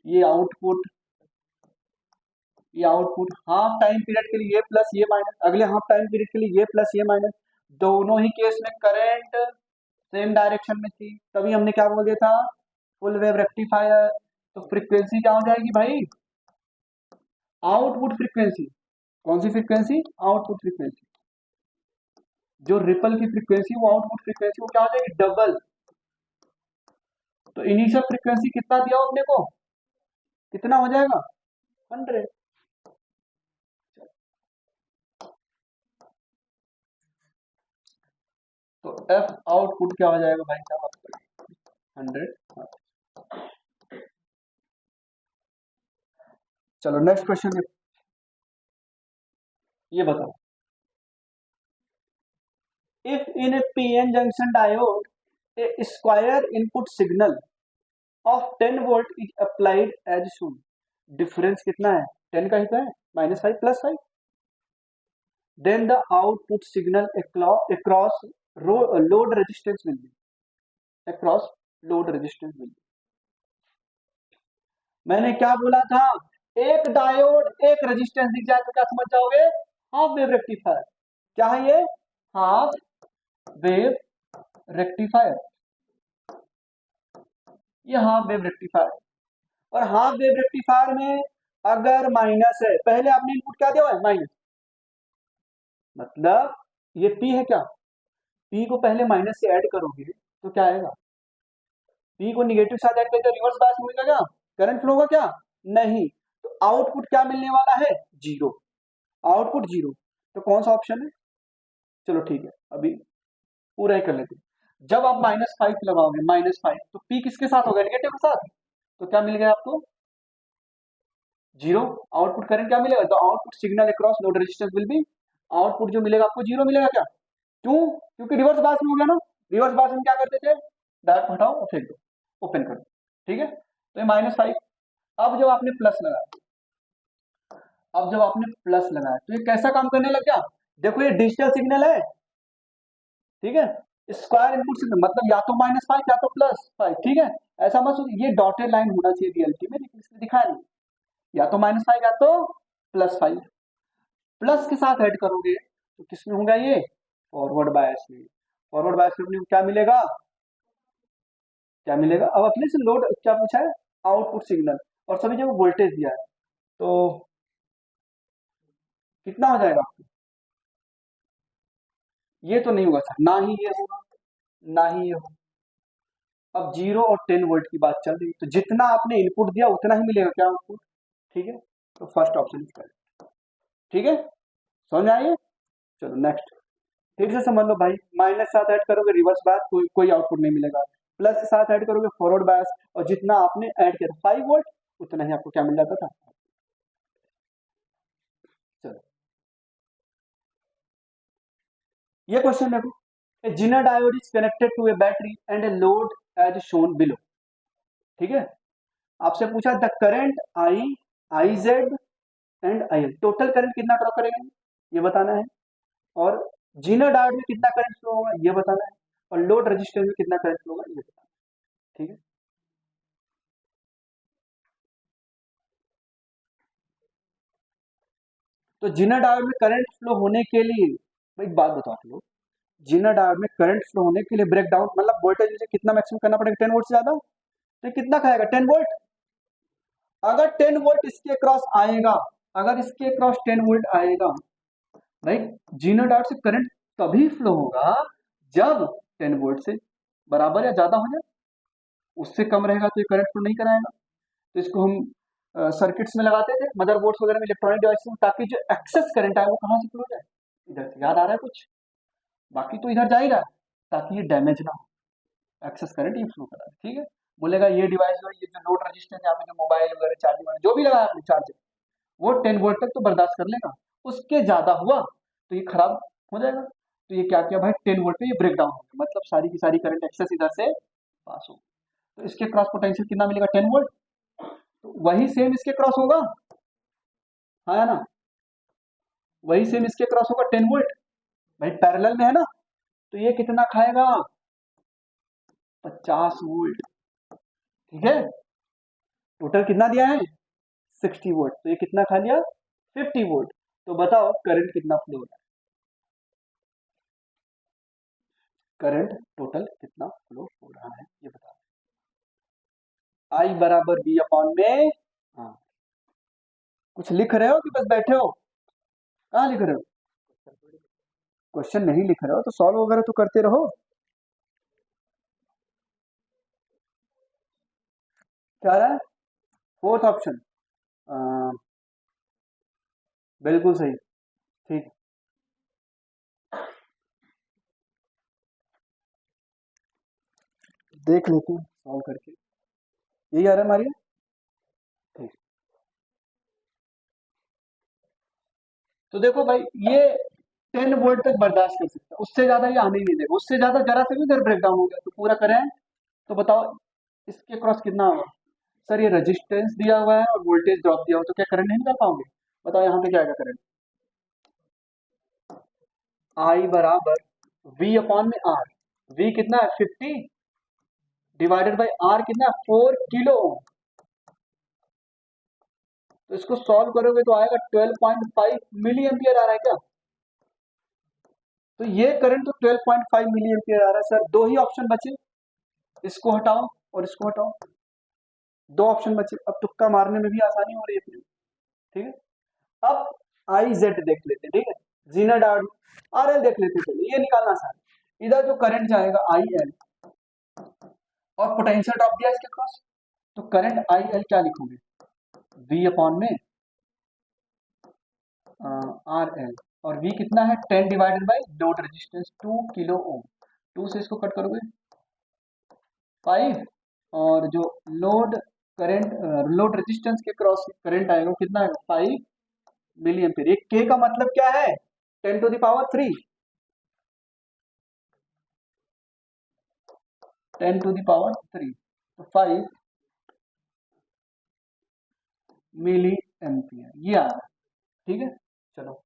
ये आउटपुट, ये आउटपुट, हाफ टाइम पीरियड के लिए ये प्लस ये माइनस, अगले हाफ टाइम पीरियड के लिए ये प्लस ये माइनस, दोनों ही केस में करंट सेम डायरेक्शन में थी, तभी हमने क्या बोल दिया था, फुल वेव रेक्टिफायर, तो फ्रीक्वेंसी क्या हो जाएगी भाई, आउटपुट फ्रीक्वेंसी, कौन सी फ्रीक्वेंसी, आउटपुट फ्रीक्वेंसी, जो रिपल की फ्रीक्वेंसी वो आउटपुट फ्रीक्वेंसी वो क्या हो जाएगी, डबल, तो इनिशियल फ्रीक्वेंसी कितना दिया अपने को, कितना हो जाएगा 100, तो एफ आउटपुट क्या हो जाएगा भाई साहब आपका 100। चलो नेक्स्ट क्वेश्चन, ये बताओ, if in a PN junction diode a square input signal of 10 volt is applied as shown, difference कितना है 10 का ही तो है, -5 +5, then the output signal across load resistance will be, across load resistance will be, मैंने क्या बोला था, एक डायोड एक रेजिस्टेंस दिख जाए तो क्या समझ जाओगे, हाफ वेव रेक्टिफायर, क्या है ये, हाफ वेव रेक्टिफायर, ये हाफ वेव रेक्टिफायर, और हाफ वेव रेक्टिफायर में अगर माइनस है, पहले आपने इनपुट क्या दिया है माइनस, मतलब ये पी है क्या, पी को पहले माइनस से ऐड करोगे तो क्या आएगा, पी को निगेटिव साथ ऐड करके रिवर्स बायस मिलेगा क्या, करंट फ्लो होगा क्या, नहीं, तो आउटपुट क्या मिलने वाला है, जीरो, आउटपुट जीरो, तो कौन सा ऑप्शन है, चलो ठीक है अभी पूरा ही कर लेते हैं, जब आप -5 लगाओगे -5 तो पी किसके साथ होगा, नेगेटिव के साथ, तो क्या मिल गया आपको, जीरो, आउटपुट करंट क्या मिलेगा, the output signal across load resistance will B, output जो मिलेगा आपको जीरो मिलेगा क्या, क्यों, क्योंकि रिवर्स बायस में हो गया ना, रिवर्स बायस में क्या करते थे, डायरेक्ट हटाओ और फेंक दो, ओपन कर दो, ठीक है, तो ये -5, अब जब आपने प्लस लगाया, अब जब आपने प्लस लगाया तो ये कैसा काम करने लग गया, देखो ये डिजिटल सिग्नल है, ठीक है, स्क्वायर इनपुट सिग्नल मतलब या तो -5 या तो +5, ठीक है, ऐसा मत सोच, ये डॉटेड लाइन होना चाहिए रियलिटी में, लेकिन इसमें दिखाया नहीं, या तो -5 या तो +5, प्लस के साथ ऐड करोगे तो किसमें होगा ये, फॉरवर्ड बायस में, फॉरवर्ड बायस में क्या मिलेगा, क्या मिलेगा, अब अपने से लोड क्या पूछा है, आउटपुट सिग्नल, और सभी जगह वोल्टेज दिया है, तो कितना हो जाएगा, ये तो नहीं होगा सर, ना ही ये होगा ना ही ये होगा, अब 0 और 10 वोल्ट की बात चल रही है, तो जितना आपने इनपुट दिया उतना ही मिलेगा क्या आउटपुट, ठीक है, तो फर्स्ट ऑप्शन इसका, ठीक है, समझ में आइए, चलो नेक्स्ट, फिर से समझ लो भाई, माइनस साथ ऐड करोगे रिवर्स बायस, कोई आउटपुट नहीं मिलेगा, प्लस के साथ ऐड करोगे फॉरवर्ड बायस, और जितना आपने ऐड किया 5 वोल्ट उतना ही आपको क्या मिल जाता था, चलो ये क्वेश्चन देखो, a zener diode is connected to a battery and a load as shown below, ठीक है, आपसे पूछा the current I, I Z and I L, total current कितना ड्रॉ करेगा ये बताना है, और जीनर डायोड में कितना करंट फ्लो होगा ये बताना है, और लोड रेजिस्टेंस में कितना करंट फ्लो होगा ये बताना है, ठीक है, तो जीनर डायोड में करंट फ्लो होने के लिए, एक बात बताओ आप लोग, जीनर डायोड में करंट फ्लो होने के लिए ब्रेक डाउन मतलब वोल्टेज मुझे कितना मैक्सिमम करना पड़ेगा, 10 वोल्ट से ज्यादा, तो कितना खाएगा 10 वोल्ट, अगर 10 वोल्ट इसके क्रॉस आएगा, अगर इसके क्रॉस 10 वोल्ट आएगा भाई, जीरो डायोड से करंट तभी फ्लो होगा जब 10 वोल्ट से बराबर या ज्यादा हो जाए। उससे कम रहेगा तो ये करंट फ्लो नहीं कराएगा। तो इसको हम सर्किट्स में लगाते थे, मदरबोर्ड्स वगैरह में, इलेक्ट्रॉनिक डिवाइस में, ताकि जो एक्सेस करंट आए वो कहाँ से फ्लो जाए, इधर से। याद आ रहा है कुछ? बाकी तो इधर जा ही रहा है, ताकि ये डैमेज ना हो, एक्सेस करंट ये फ्लो करा है। ठीक है, बोलेगा ये डिवाइस और ये जो लोड रजिस्टेंस यहाँ पे जो मोबाइल वगैरह चार्जिंग जो भी लगा आपने चार्जर, वो 10 वोल्ट तक तो बर्दाश्त कर लेगा, उसके ज्यादा हुआ तो ये खराब हो जाएगा। तो ये क्या किया भाई, 10 वोल्ट पे ये ब्रेक डाउन हो गया, मतलब सारी की सारी करंट एक्सेस इधर से पास हो। तो इसके क्रॉस पोटेंशियल कितना मिलेगा, 10 वोल्ट। तो वही सेम इसके क्रॉस होगा, हाँ ना, वही सेम इसके क्रॉस होगा 10 वोल्ट। भाई पैरेलल में है ना, तो ये कितना खाएगा, 50 वोल्ट। ठीक है, टोटल कितना दिया है, 60 वोल्ट, तो ये कितना खा लिया, 50 वोल्ट। तो बताओ करंट कितना फ्लो हो रहा है, करंट टोटल कितना फ्लो हो रहा है ये बताओ। आई बराबर बी अपॉन में, हाँ, कुछ लिख रहे हो कि बस बैठे हो, कहाँ लिख रहे हो, क्वेश्चन नहीं लिख रहे हो तो सॉल्व वगैरह तो करते रहो। क्या रहा है, फोर्थ ऑप्शन, बिल्कुल सही, ठीक। देख लेते हैं सॉल्व करके, यही आ रहा है हमारी, ठीक। तो देखो भाई, ये 10 वोल्ट तक बर्दाश्त कर सकता है, उससे ज्यादा ये आने ही नहीं देगा, उससे ज्यादा जरा से भी इधर ब्रेक डाउन हो गया तो पूरा करें। तो बताओ इसके क्रॉस कितना होगा, सर ये रेजिस्टेंस दिया हुआ है और वोल्टेज ड्रॉप दिया हुआ, तो क्या करंट नहीं निकाल पाओगे, बताओ यहाँ पे क्या आएगा करंट, आई बराबर वी अपॉन में आर, वी कितना है 50 डिवाइडेड बाई आर कितना है 4 किलो ओम। तो इसको सॉल्व करोगे तो आएगा 12.5 मिली एम्पियर आ रहा है क्या, तो ये करंट तो 12.5 मिली एम्पियर आ रहा है सर। दो ही ऑप्शन बचे, इसको हटाओ और इसको हटाओ, दो ऑप्शन बचे, अब तुक्का मारने में भी आसानी हो रही है फिर। ठीक है, अब आई जेड देख लेते हैं, ठीक है, जीना डाउड आर एल देख लेते हैं, चलिए ये निकालना आसान। इधर जो करंट जाएगा आई एल और पोटेंशियल ड्रॉप दिया इसके क्रॉस, तो करंट आई एल क्या लिखोगे, वी अपॉन में आर एल, और वी कितना है 10 divided by load resistance 2 kilo ohm, 2 से इसको कट करोगे 5, और जो लोड करंट लोड रेजिस्टेंस के क्रॉस करंट आएगा वो कितना है 5 मिली एम्पियर। एक के का मतलब क्या है, 10 to the power 3, 10 to the power 3, तो 5 मिली एम्पियर ये आ रहा है। ठीक है, चलो,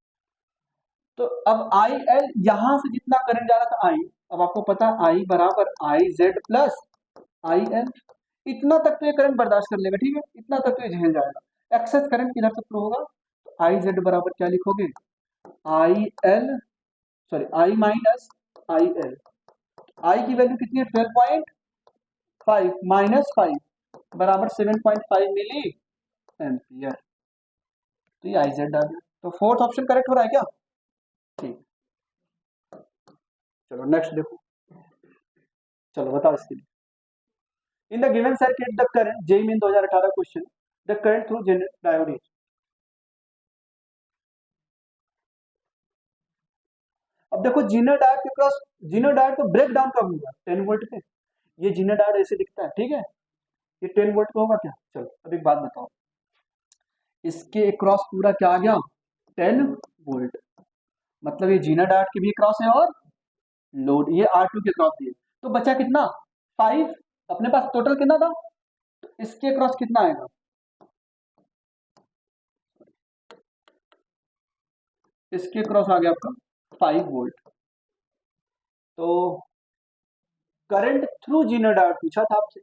तो अब आई एल यहां से जितना करंट जा रहा था आई, अब आपको पता है आई बराबर I Z plus I L, इतना तक तो ये करंट बर्दाश्त कर लेगा, ठीक है, इतना तक तो ये झेल जाएगा। एक्सेस करंट किधर से फ्लो होगा, तो आई जेड बराबर क्या लिखोगे, I L, sorry I minus I L, I की वैल्यू कितनी है 12.5 माइनस 5 बराबर 7.5 मिली एम्पियर, तो ये आई जेड आ गया। तो फोर्थ ऑप्शन करेक्ट हो रहा है क्या, ठीक। चलो नेक्स्ट देखो, चलो बताओ इसके लिए, in the given circuit the current, JEE main 2018 question, the current through generate diode is, अब देखो जीनर डायोड के क्रॉस, जीनर डायोड तो ब्रेक डाउन कब होगा 10 वोल्ट पे, ये जीनर डायोड ऐसे दिखता है, ठीक है, ये 10 वोल्ट पे होगा क्या। चलो अब एक बात बताओ, इसके क्रॉस पूरा क्या आ गया 10 वोल्ट, मतलब ये जीनर डायोड के भी क्रॉस है और लोड ये R2 के क्रॉस दिए, तो बचा कितना 5, अपने पास टोटल कितना था, तो इसके क्रॉस कितना आएगा, इसके क्रॉस आ गया आपका 5 वोल्ट। तो करंट थ्रू जीनर डायोड पूछा था आपसे,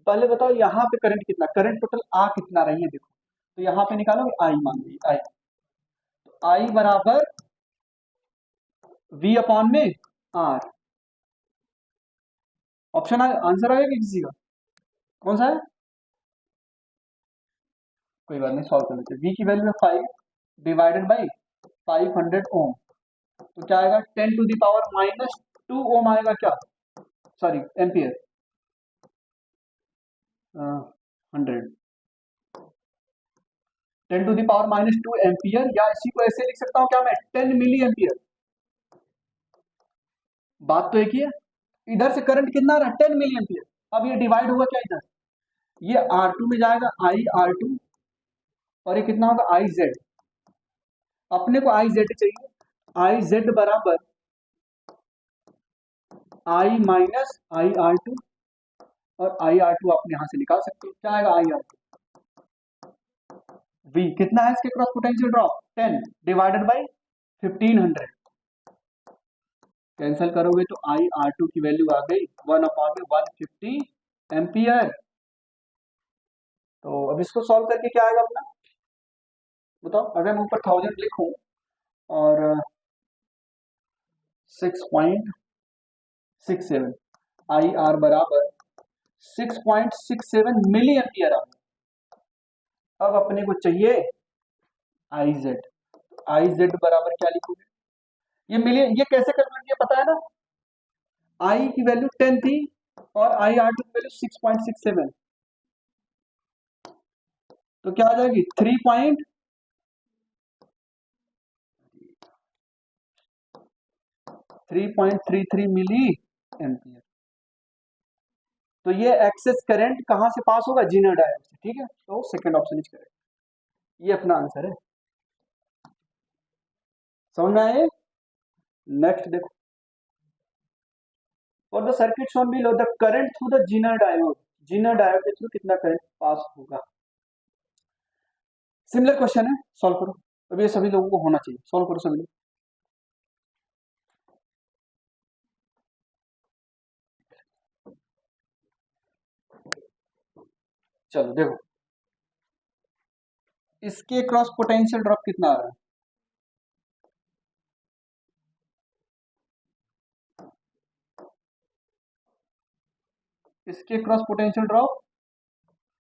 पहले बताओ यहाँ पे करंट कितना, करंट टोटल आ कितना रही है देखो, तो यहाँ पे निकालोगे आई, मान ली आई, तो आई बराबर वी अपॉन में आर, ऑप्शन आंसर आएगा किसी का, कौन सा है, कोई बात नहीं सॉल्व कर लेते, वी की वैल्यू है 5 डिवाइडेड बाई 500 ओम, तो क्या आएगा 10⁻⁻² ओम आएगा, क्या सॉरी एम्पियर 100 10⁻⁻² एम्पियर, या इसी को ऐसे लिख सकता हूं क्या मैं 10 मिली एम्पियर। बात तो एक ही है, इधर से करंट कितना आ रहा है 10 मिली एम्पियर। अब ये डिवाइड हुआ क्या इधर, ये R2 में जाएगा आई R2, और ये कितना होगा आई जेड। अपने को आई जेड चाहिए, आई जेड बराबर आई माइनस आई R2, और आई R2 आप यहां से निकाल सकते हो, क्या आएगा आई R2 V कितना है इसके cross potential drop 10 divided by 1500, cancel करोगे तो आई R2 की वैल्यू आ गई 1/150 एम्पियर। तो अब इसको सॉल्व करके क्या आएगा अपना, बताओ। अगर मैं ऊपर 1000 लिखूं और 6.67 आई आर बराबर 6.67 मिली एम्पियर आ। अब अपने को चाहिए आई जेड, आई जेड बराबर क्या लिखोगे, ये मिली, ये कैसे कैलकुलेट किया पता है ना, आई की वैल्यू 10 थी और आई आर टू की वैल्यू 6.67, तो क्या आ जाएगी 3.33 मिली एम्पियर। तो ये एक्सेस करंट कहां से पास होगा, जीनर डायोड से, ठीक है। तो सेकंड ऑप्शन इज करेक्ट, ये अपना आंसर है। समझ में आए। नेक्स्ट देखो, for the circuit shown below the current through the Zener diode, Zener diode के थ्रू कितना करंट पास होगा। सिमिलर क्वेश्चन है, सॉल्व करो। अब ये सभी लोगों को होना चाहिए, सॉल्व करो सभी लोग। चलो देखो, इसके क्रॉस पोटेंशियल ड्रॉप कितना आ रहा है, इसके क्रॉस पोटेंशियल ड्रॉप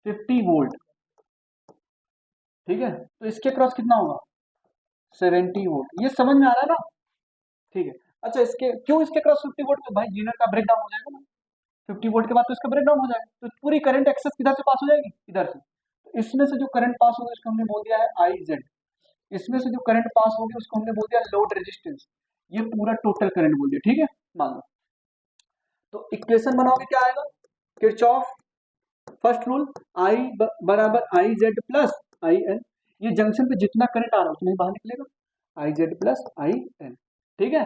50 वोल्ट, ठीक है। तो इसके क्रॉस कितना होगा 70 वोल्ट, ये समझ में आ रहा है ना, ठीक है। अच्छा इसके क्यों इसके क्रॉस 50 वोल्ट, तो भाई जीनर का ब्रेकडाउन हो जाएगा ना, 50 वोल्ट के बाद तो इसका ब्रेकडाउन हो जाएगा, तो पूरी करंट एक्सेस किधर से पास हो जाएगी, इधर से। तो इसमें से जो करंट पास होगा उसको हमने बोल दिया है आई जेड, इसमें से जो करंट पास होगी उसको हमने बोल दिया लोड रेजिस्टेंस, ये पूरा टोटल करंट बोल दिया, ठीक है। मान लो तो इक्वेशन बनाओगे क्या आएगा, किरचॉफ फर्स्ट रूल, आई बराबर I Z plus I N, ये जंक्शन पे जितना करंट आ रहा है उतना ही बाहर निकलेगा, I Z plus I N, ठीक है।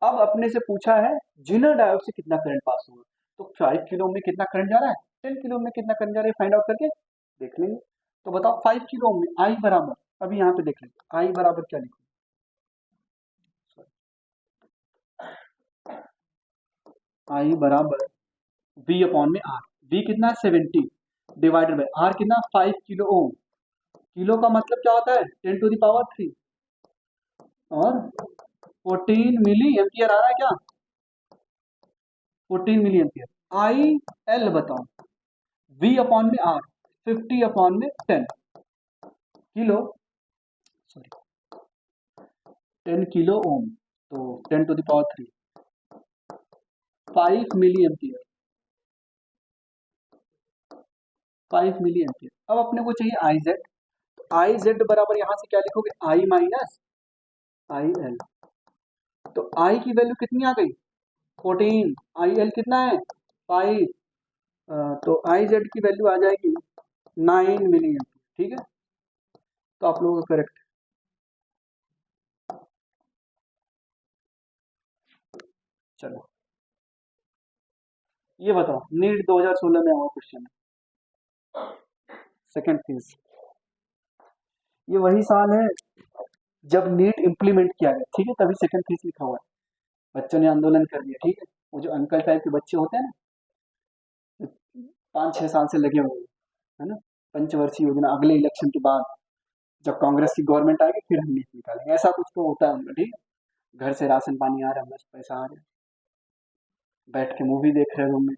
अब अपने से पूछा है जिनर डायोड से कितना करंट पास होगा, तो 5 किलो में कितना करंट जा रहा है, 10 किलो में कितना करंट जा रहा है, फाइंड आउट करके देख लेंगे। तो बताओ 5 किलो में आई बराबर, अभी यहाँ पे देख लेंगे आई बराबर क्या लिखो, आई बराबर V अपॉन में R, V कितना है 70 डिवाइडेड बाई R कितना 5 किलो ओम, किलो का मतलब क्या होता है 10⁻³ और 14 मिली एम्पियर आ रहा है क्या, 14 मिली एम्पियर। आई एल बताओ, V अपॉन में R 50 अपॉन में 10 किलो, सॉरी 10 किलो ओम, तो 10⁻³ 5 मिली एम्पियर, 5 मिली एम्पियर। अब अपने को चाहिए आई जेड, आई जेड बराबर यहां से क्या लिखोगे आई माइनस आई एल, तो आई की वैल्यू कितनी आ गई 14, आई एल कितना है 5, तो आई जेड की वैल्यू आ जाएगी 9 मिली एम्पियर, ठीक है। तो आप लोगों का करेक्ट, चलो ये बताओ नीट 2016 में हुआ क्वेश्चन है, सेकंड फेज, ये वही साल है जब नीट इम्प्लीमेंट किया गया, ठीक है, तभी सेकंड फेज लिखा हुआ है, बच्चों ने आंदोलन कर दिया, ठीक है। वो जो अंकल टाइप के बच्चे होते हैं ना, 5-6 साल से लगे हुए है ना, पंचवर्षीय योजना, अगले इलेक्शन के बाद जब कांग्रेस की गवर्नमेंट आएगी फिर हम नीट निकालेंगे, ऐसा कुछ तो होता है उनका, ठीक है। घर से राशन पानी आ रहा है, बस पैसा आ रहा है, बैठ के मूवी देख रहे रूम में,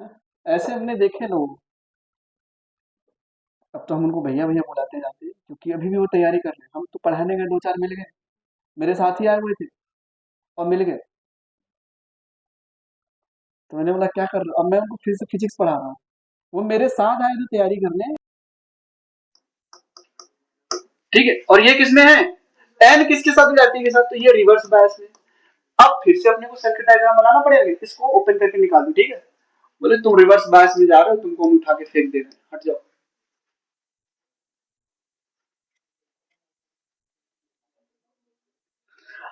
हाँ? ऐसे हमने देखे लोग। अब तो हम उनको भैया भैया बुलाते जाते हैं, क्योंकि अभी भी वो तैयारी कर रहे हैं। हम तो पढ़ाने गए, दो चार मिल गए, मेरे साथ ही आए हुए थे और मिल गए। तो मैंने बोला क्या कर रहे हो, अब मैं उनको फिर से फिजिक्स पढ़ा रहा हूँ, वो मेरे साथ आए थे तैयारी करने। ठीक है, और ये किसमें है, एन किसके साथ जाती है के साथ, तो ये रिवर्स बायस में। अब फिर से अपने को सर्किट डायग्राम बनाना पड़ेगा, इसको ओपन करके निकाल दो। ठीक है, बोले तुम रिवर्स बायस में जा रहे हो, तुमको हम उठा के फेंक दे रहे हैं, हट जाओ।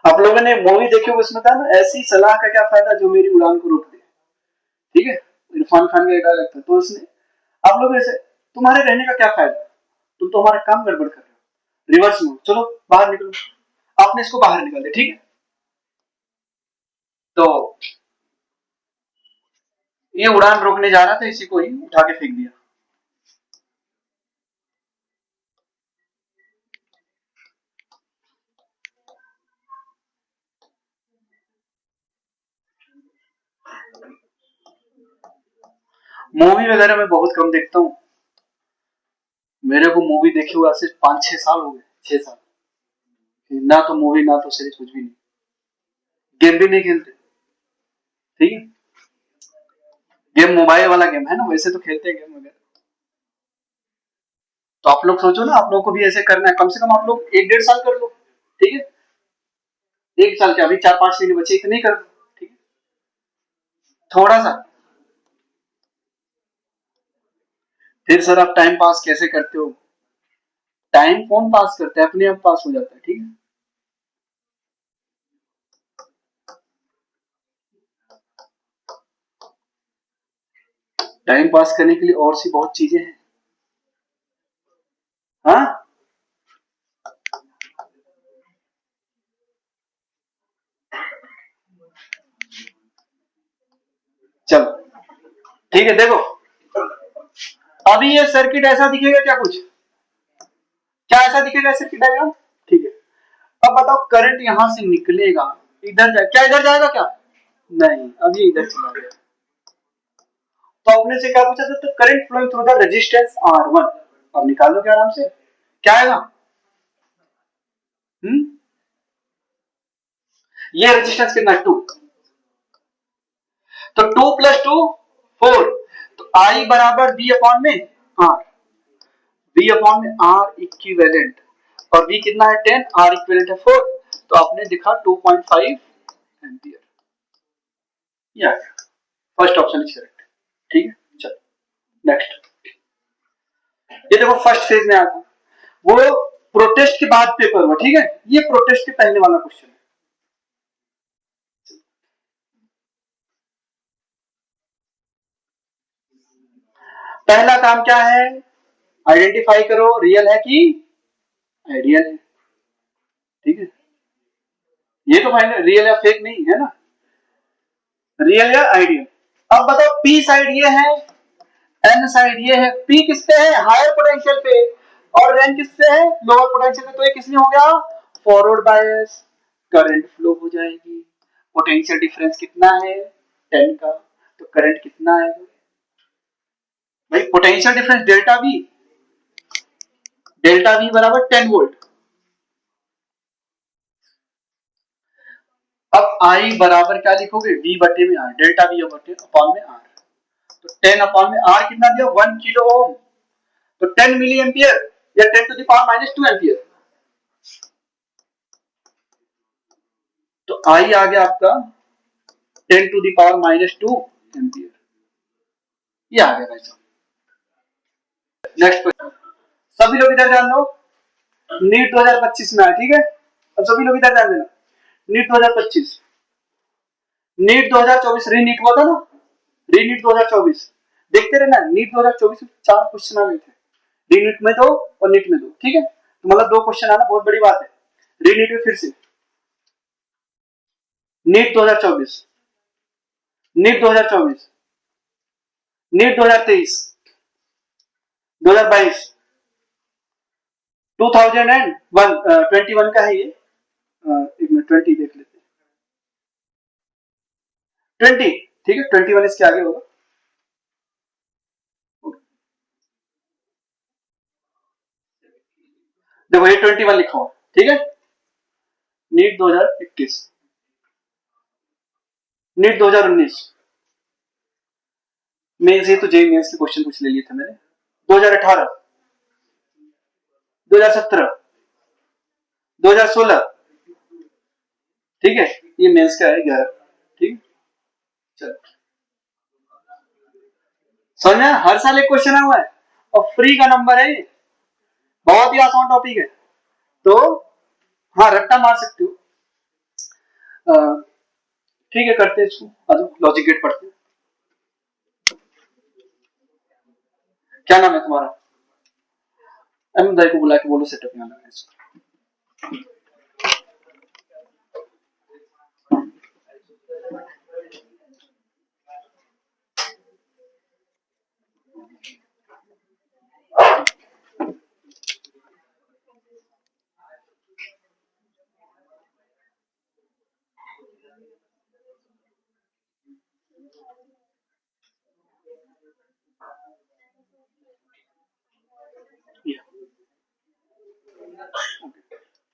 आप लोगों ने मूवी देखी होगी, उसमें था ना, ऐसी सलाह का क्या फायदा जो मेरी उड़ान को रोक दे। ठीक है, इरफान खान का डायलॉग था। तो उसने, आप लोग ऐसे, तुम्हारे रहने का क्या फायदा, तुम तो हमारा काम गड़बड़ कर रहे हो, रिवर्स में चलो बाहर निकलो। आपने इसको बाहर निकाल दिया। ठीक है, तो ये उड़ान रोकने जा रहा था, इसी को ही उठा के फेंक दिया। मूवी वगैरह मैं बहुत कम देखता हूँ। मेरे को मूवी देखे हुए आज से 5-6 साल हो गए, 6 साल। ना तो मूवी ना तो सीरीज, कुछ भी नहीं। गेम भी नहीं खेलते। ठीक है, गेम मोबाइल वाला गेम है ना, वैसे तो खेलते हैं गेम वगैरह। तो आप लोग सोचो ना, आप लोग को भी ऐसे करना है, कम से कम आप लोग 1-1.5 साल कर लो। ठीक है, 1 साल के अभी 4-5 महीने बचे, इतने कर दो। ठीक है, थोड़ा सा। फिर सर आप टाइम पास कैसे करते हो, टाइम कौन पास करता है, अपने आप पास हो जाता है। ठीक है, टाइम पास करने के लिए और सी बहुत चीजें हैं। हाँ, चलो ठीक है, देखो अभी ये सर्किट ऐसा दिखेगा क्या, कुछ क्या ऐसा दिखेगा सर्किट डायग्राम। ठीक है, अब बताओ करंट यहां से निकलेगा, इधर जाए क्या, इधर जाएगा क्या, नहीं, अब ये इधर चला गया। तो आपने से क्या पूछा था, तो current flowing through the resistance R1। अब निकालो क्या आराम से, क्या आएगा। हम्म, ये रेजिस्टेंस कितना, 2। तो 2 + 2 4। तो I बराबर बी अपॉन में आर, बी अपॉन में आर इक्विवेलेंट, और बी कितना है 10, आर इक्विवेलेंट है 4। तो आपने दिखा 2.5 एम्पियर। ये आ गया, फर्स्ट ऑप्शन इज करेक्ट। ठीक है, चलो नेक्स्ट। ये देखो फर्स्ट फेज में आया था, वो प्रोटेस्ट के बाद पेपर हुआ। ठीक है, ये प्रोटेस्ट के पहले वाला क्वेश्चन है। पहला काम क्या है, आइडेंटिफाई करो रियल है कि आइडियल है। ठीक है, ये तो फाइनल रियल या फेक नहीं है ना, रियल या आइडियल। अब बताओ पी साइड ये है, एन साइड ये है, पी किस पे है, हायर पोटेंशियल पे, और एन किस पे है, लोअर पोटेंशियल पे। तो ये किसमें हो गया, फॉरवर्ड बायस, करंट फ्लो हो जाएगी। पोटेंशियल डिफरेंस कितना है, 10 का, तो करंट कितना है भाई, पोटेंशियल डिफरेंस डेल्टा वी बराबर 10 वोल्ट। अब आई बराबर क्या लिखोगे, वी बटे में आर, डेल्टा वी अपॉन में आर। तो 10 अपॉन में आर कितना दिया, 1 किलो ओम। तो 10 मिली एम्पियर, या 10⁻⁻² एम्पियर। तो आई आ गया आपका 10⁻⁻² एम्पियर। ये आ गया भाई साहब। नेक्स्ट क्वेश्चन, सभी लोग इधर ध्यान दो, नीट 2025 में आया। ठीक है, अब सभी लोग इधर ध्यान देना, नीट 2025, नीट 2024 री नीट हुआ था ना, री नीट 2024 देखते रहना। नीट 2024 में 4 क्वेश्चन आ गए थे, री नीट में 2 और नीट में 2। ठीक है, तो मतलब 2 क्वेश्चन आना बहुत बड़ी बात है। री नीट में फिर से नीट 2024, नीट 2024, नीट 2023, 2022, 2021 का है ये। एक मिनट 20 देख लेते हैं, 20। ठीक है, 21 इसके आगे होगा। देखो ये 21 लिखा हुआ, ठीक है, नीट 2021, नीट 2019 मेंस, ये तो जेईई मेंस के क्वेश्चन कुछ ले लिए थे मैंने, 2018, 2017, 2016, ठीक है, ये मेंस का है 11, ठीक, चलो समझ में, हर साल एक क्वेश्चन हुआ है और फ्री का नंबर है, बहुत ही आसान टॉपिक है, तो हाँ रट्टा मार सकते हो। ठीक है, करते हैं इसको, लॉजिक गेट पढ़ते हैं। क्या नाम है तुम्हारा? अमित भाई को बुला के बोलो सेटअप में आना है इसको।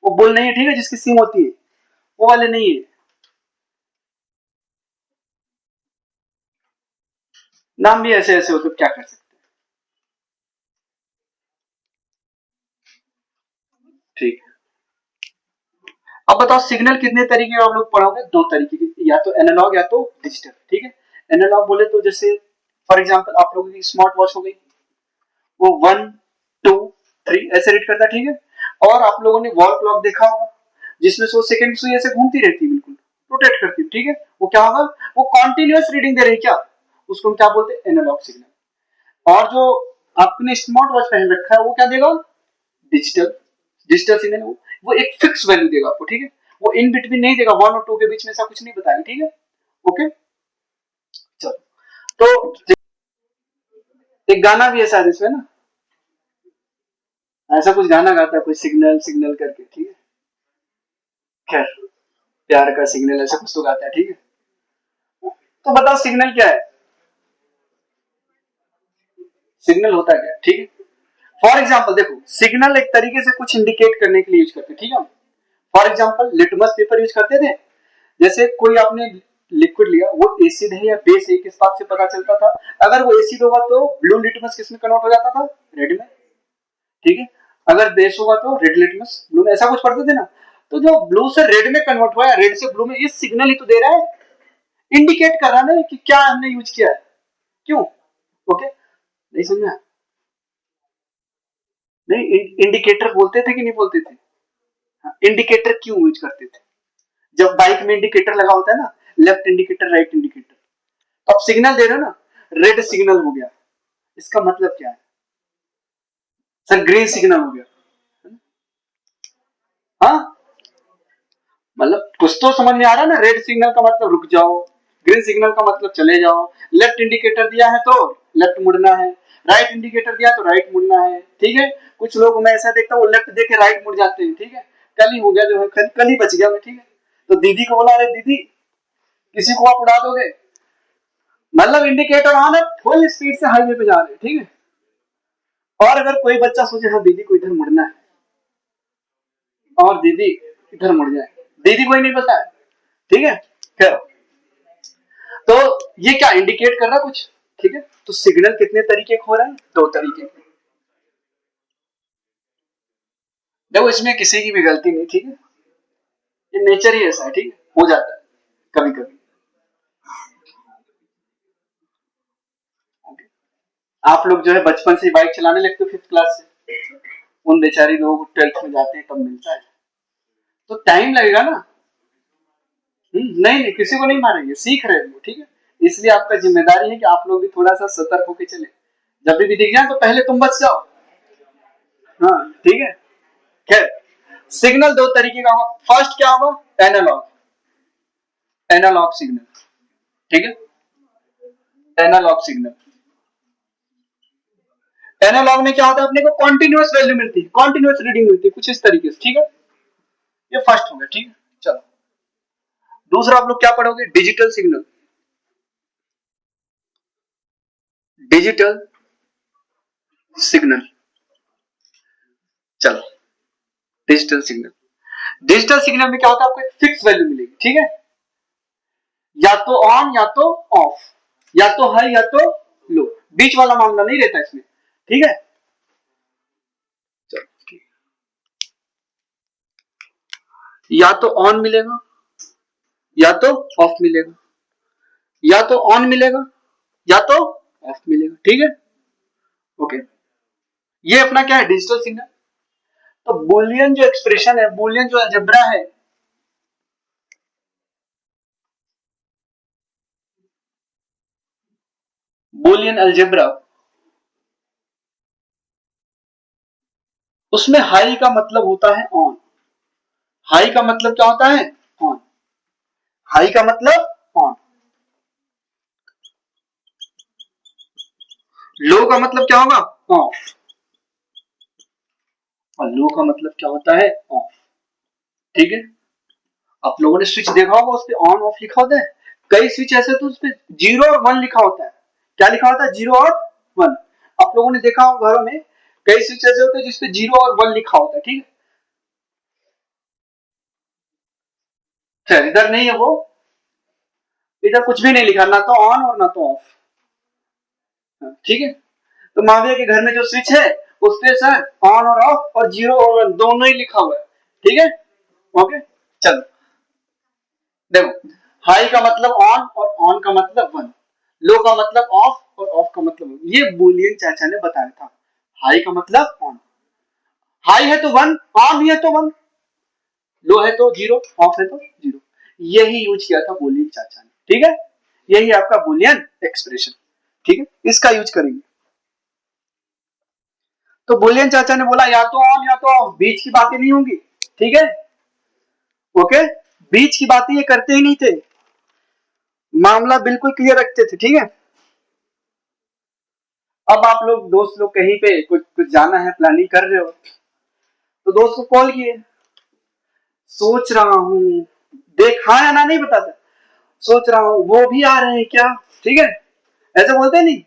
वो बुल नहीं है, ठीक है, जिसकी सीम होती है, वो वाले नहीं है, नाम भी ऐसे ऐसे होते, क्या कर सकते हैं, ठीक है। अब बताओ सिग्नल कितने तरीके का आप लोग पढ़ोगे? दो तरीके के, या तो एनालॉग या तो डिजिटल, ठीक है। एनालॉग बोले तो जैसे फॉर एग्जांपल आप लोगों की स्मार्ट वॉच हो गई, वो 1 2 3 ऐसे रीड करता है, ठीक है। और आप लोगों ने वॉल क्लॉक देखा होगा, जिसमें से वो सेकंड सुई ऐसे घूमती रहती है, बिल्कुल रोटेट करती है, ठीक है। वो क्या होगा, वो कॉन्टिन्यूअस रीडिंग दे रही है, क्या उसको हम क्या बोलते हैं, एनालॉग सिग्नल। और जो आपने स्मार्ट वॉच पहन रखा है वो क्या देगा, डिजिटल, डिजिटल सिग्नल, वो एक फिक्स वैल्यू देगा आपको, ठीक है। वो इन बिटवीन नहीं देगा, 1 और 2 के बीच में ऐसा कुछ नहीं बताएगा, ठीक है, ओके। चलो, तो एक गाना भी है शायद इसमें ना, ऐसा कुछ गाना गाता है कोई, सिग्नल सिग्नल करके, ठीक है, खैर प्यार का सिग्नल ऐसा कुछ तो गाता है, ठीक है। तो बताओ सिग्नल क्या है, सिग्नल होता क्या है, ठीक है। फॉर एग्जाम्पल देखो, सिग्नल एक तरीके से कुछ इंडिकेट करने के लिए यूज करते हैं, ठीक है। For example litmus paper use करते थे, जैसे कोई आपने लिक्विड लिया, वो एसिड है या बेस है किस बात से पता चलता था, अगर वो एसिड होगा तो ब्लू लिटमस किस में कन्वर्ट हो जाता था, रेड में, ठीक है। अगर बेस होगा तो रेड लिटमस ब्लू में, ऐसा कुछ पढ़ते थे ना। तो जो ब्लू से रेड में कन्वर्ट हुआ है, रेड से ब्लू में, ये सिग्नल ही तो दे रहा है, इंडिकेट कर रहा है कि क्या हमने यूज किया है, क्यों, ओके, नहीं समझा, नहीं इंडिकेटर बोलते थे कि नहीं बोलते थे, इंडिकेटर क्यों यूज करते थे, जब बाइक में इंडिकेटर लगा होता है ना, लेफ्ट इंडिकेटर राइट इंडिकेटर, तो आप सिग्नल दे रहे हो ना, रेड सिग्नल हो गया, इसका मतलब क्या है सर, ग्रीन सिग्नल हो गया, हाँ, मतलब कुछ तो समझ में आ रहा है ना, रेड सिग्नल का मतलब रुक जाओ, ग्रीन सिग्नल का मतलब चले जाओ, लेफ्ट इंडिकेटर दिया है तो लेफ्ट मुड़ना है, राइट इंडिकेटर दिया तो राइट मुड़ना है, ठीक है। कुछ लोग मैं ऐसा देखता हूँ, लेफ्ट देख के राइट मुड़ जाते हैं, ठीक है, कल ही हो गया, जो है कल ही बच गया मैं, ठीक है। तो दीदी को बोला, अरे दीदी किसी को आप उड़ा दोगे, मतलब इंडिकेटर ऑन है, फुल स्पीड से हाईवे पे जा रहे हैं, ठीक है। और अगर कोई बच्चा सोचे हाँ दीदी को इधर मुड़ना है, और दीदी इधर मुड़ जाए, दीदी को ही नहीं पता है, ठीक है, खैर। तो ये क्या इंडिकेट कर रहा है कुछ, ठीक है। तो सिग्नल कितने तरीके का हो रहा है, दो तरीके के, देखो इसमें किसी की भी गलती नहीं, ठीक है, ये नेचर ही ऐसा है, ठीक है, हो जाता है कभी कभी। आप लोग जो है बचपन से बाइक चलाने लगते हो 5th क्लास से, उन बेचारी लोगों को 12th में जाते हैं तब मिलता है, तो टाइम लगेगा ना। नहीं नहीं, किसी को नहीं मारेंगे, सीख रहे हो, ठीक है। इसलिए आपका जिम्मेदारी है कि आप लोग भी थोड़ा सा सतर्क होकर चले, जब भी दिख जाए तो पहले तुम बच जाओ, हाँ ठीक है, खैर। सिग्नल दो तरीके का होगा, फर्स्ट क्या होगा, एनालॉग, एनालॉग सिग्नल, ठीक है, एनालॉग सिग्नल। एनालॉग में क्या होता है, अपने को कॉन्टिन्यूअस वैल्यू मिलती है, कॉन्टिन्यूअस रीडिंग मिलती है कुछ इस तरीके से, ठीक है, ये फर्स्ट हो गया, ठीक है। चलो दूसरा आप लोग क्या पढ़ोगे, डिजिटल सिग्नल, डिजिटल सिग्नल, चलो डिजिटल सिग्नल। डिजिटल सिग्नल में क्या होता है, आपको एक फिक्स वैल्यू मिलेगी, ठीक है, या तो ऑन या तो ऑफ, या तो हाई या तो लो, बीच वाला मामला नहीं रहता इसमें, ठीक है। या तो ऑन मिलेगा या तो ऑफ मिलेगा, या तो ऑन मिलेगा या तो ऑफ मिलेगा, ठीक है, ओके। ये अपना क्या है, डिजिटल सिग्नल। तो बुलियन जो एक्सप्रेशन है, बुलियन जो अलजेब्रा है, बुलियन अलजेब्रा, उसमें हाई का मतलब होता है ऑन। हाई का मतलब क्या होता है, ऑन। हाई का मतलब ऑन। लो का मतलब क्या होगा, ऑफ। और लो का मतलब क्या होता है, ऑफ, ठीक है। आप लोगों ने स्विच देखा होगा, उस पर ऑन ऑफ लिखा होता है। कई स्विच ऐसे तो उस पर 0 और 1 लिखा होता है। क्या लिखा होता है, 0 और 1। आप लोगों ने देखा होगा घरों में कई स्विच ऐसे होते हैं जिसपे 0 और 1 लिखा होता है, ठीक है। इधर नहीं है वो, इधर कुछ भी नहीं लिखा, ना तो ऑन और ना तो ऑफ, ठीक है। तो माविया के घर में जो स्विच है उस पे सर ऑन और ऑफ और 0 और 1 दोनों ही लिखा हुआ है, ठीक है, ओके। चलो देखो, हाई का मतलब ऑन और ऑन का मतलब 1, लो का मतलब ऑफ और ऑफ का मतलब 1। ये बुलियन चाचा ने बताया था। हाई का मतलब ऑन, हाई है तो 1, ऑन है तो 1, लो है तो 0, ऑफ है तो 0। यही यूज किया था बुलियन चाचा ने, ठीक है। यही आपका बुलियन एक्सप्रेशन, ठीक है, इसका यूज करेंगे। तो बुलियन चाचा ने बोला या तो ऑन या तो ऑफ, बीच की बातें नहीं होंगी, ठीक है, ओके। बीच की बातें ये करते ही नहीं थे, मामला बिल्कुल क्लियर रखते थे, ठीक है। अब आप लोग दोस्त लोग कहीं पे कुछ कुछ जाना है, प्लानिंग कर रहे हो, तो दोस्त को कॉल किए, सोच रहा हूं, देख हाँ या ना नहीं बताता, सोच रहा हूं वो भी आ रहे हैं क्या, ठीक है, ऐसे बोलते नहीं।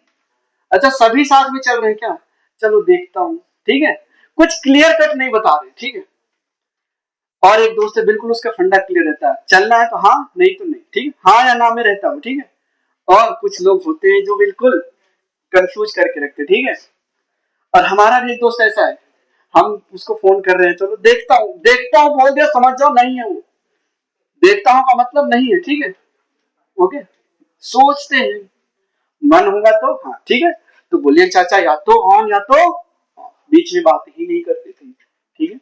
अच्छा सभी साथ में चल रहे हैं क्या, चलो देखता हूं, ठीक है। कुछ क्लियर कट नहीं बता रहे, ठीक है। और एक दोस्त है बिल्कुल उसका फंडा क्लियर रहता है, चलना है तो हाँ नहीं तो नहीं, ठीक है, हाँ या ना में रहता हूं, ठीक है। और कुछ लोग होते हैं जो बिल्कुल कंफ्यूज करके रखते, ठीक है। और हमारा भी एक दोस्त ऐसा है, हम उसको फोन कर रहे हैं, चलो देखता हूँ बोल दिया, समझ जाओ नहीं है वो, देखता हूँ का मतलब नहीं है, ठीक है, ओके। सोचते हैं, मन होगा तो हाँ, ठीक है। तो बोलिए चाचा या तो ऑन या तो off, बीच में बात ही नहीं करते थे, ठीक है।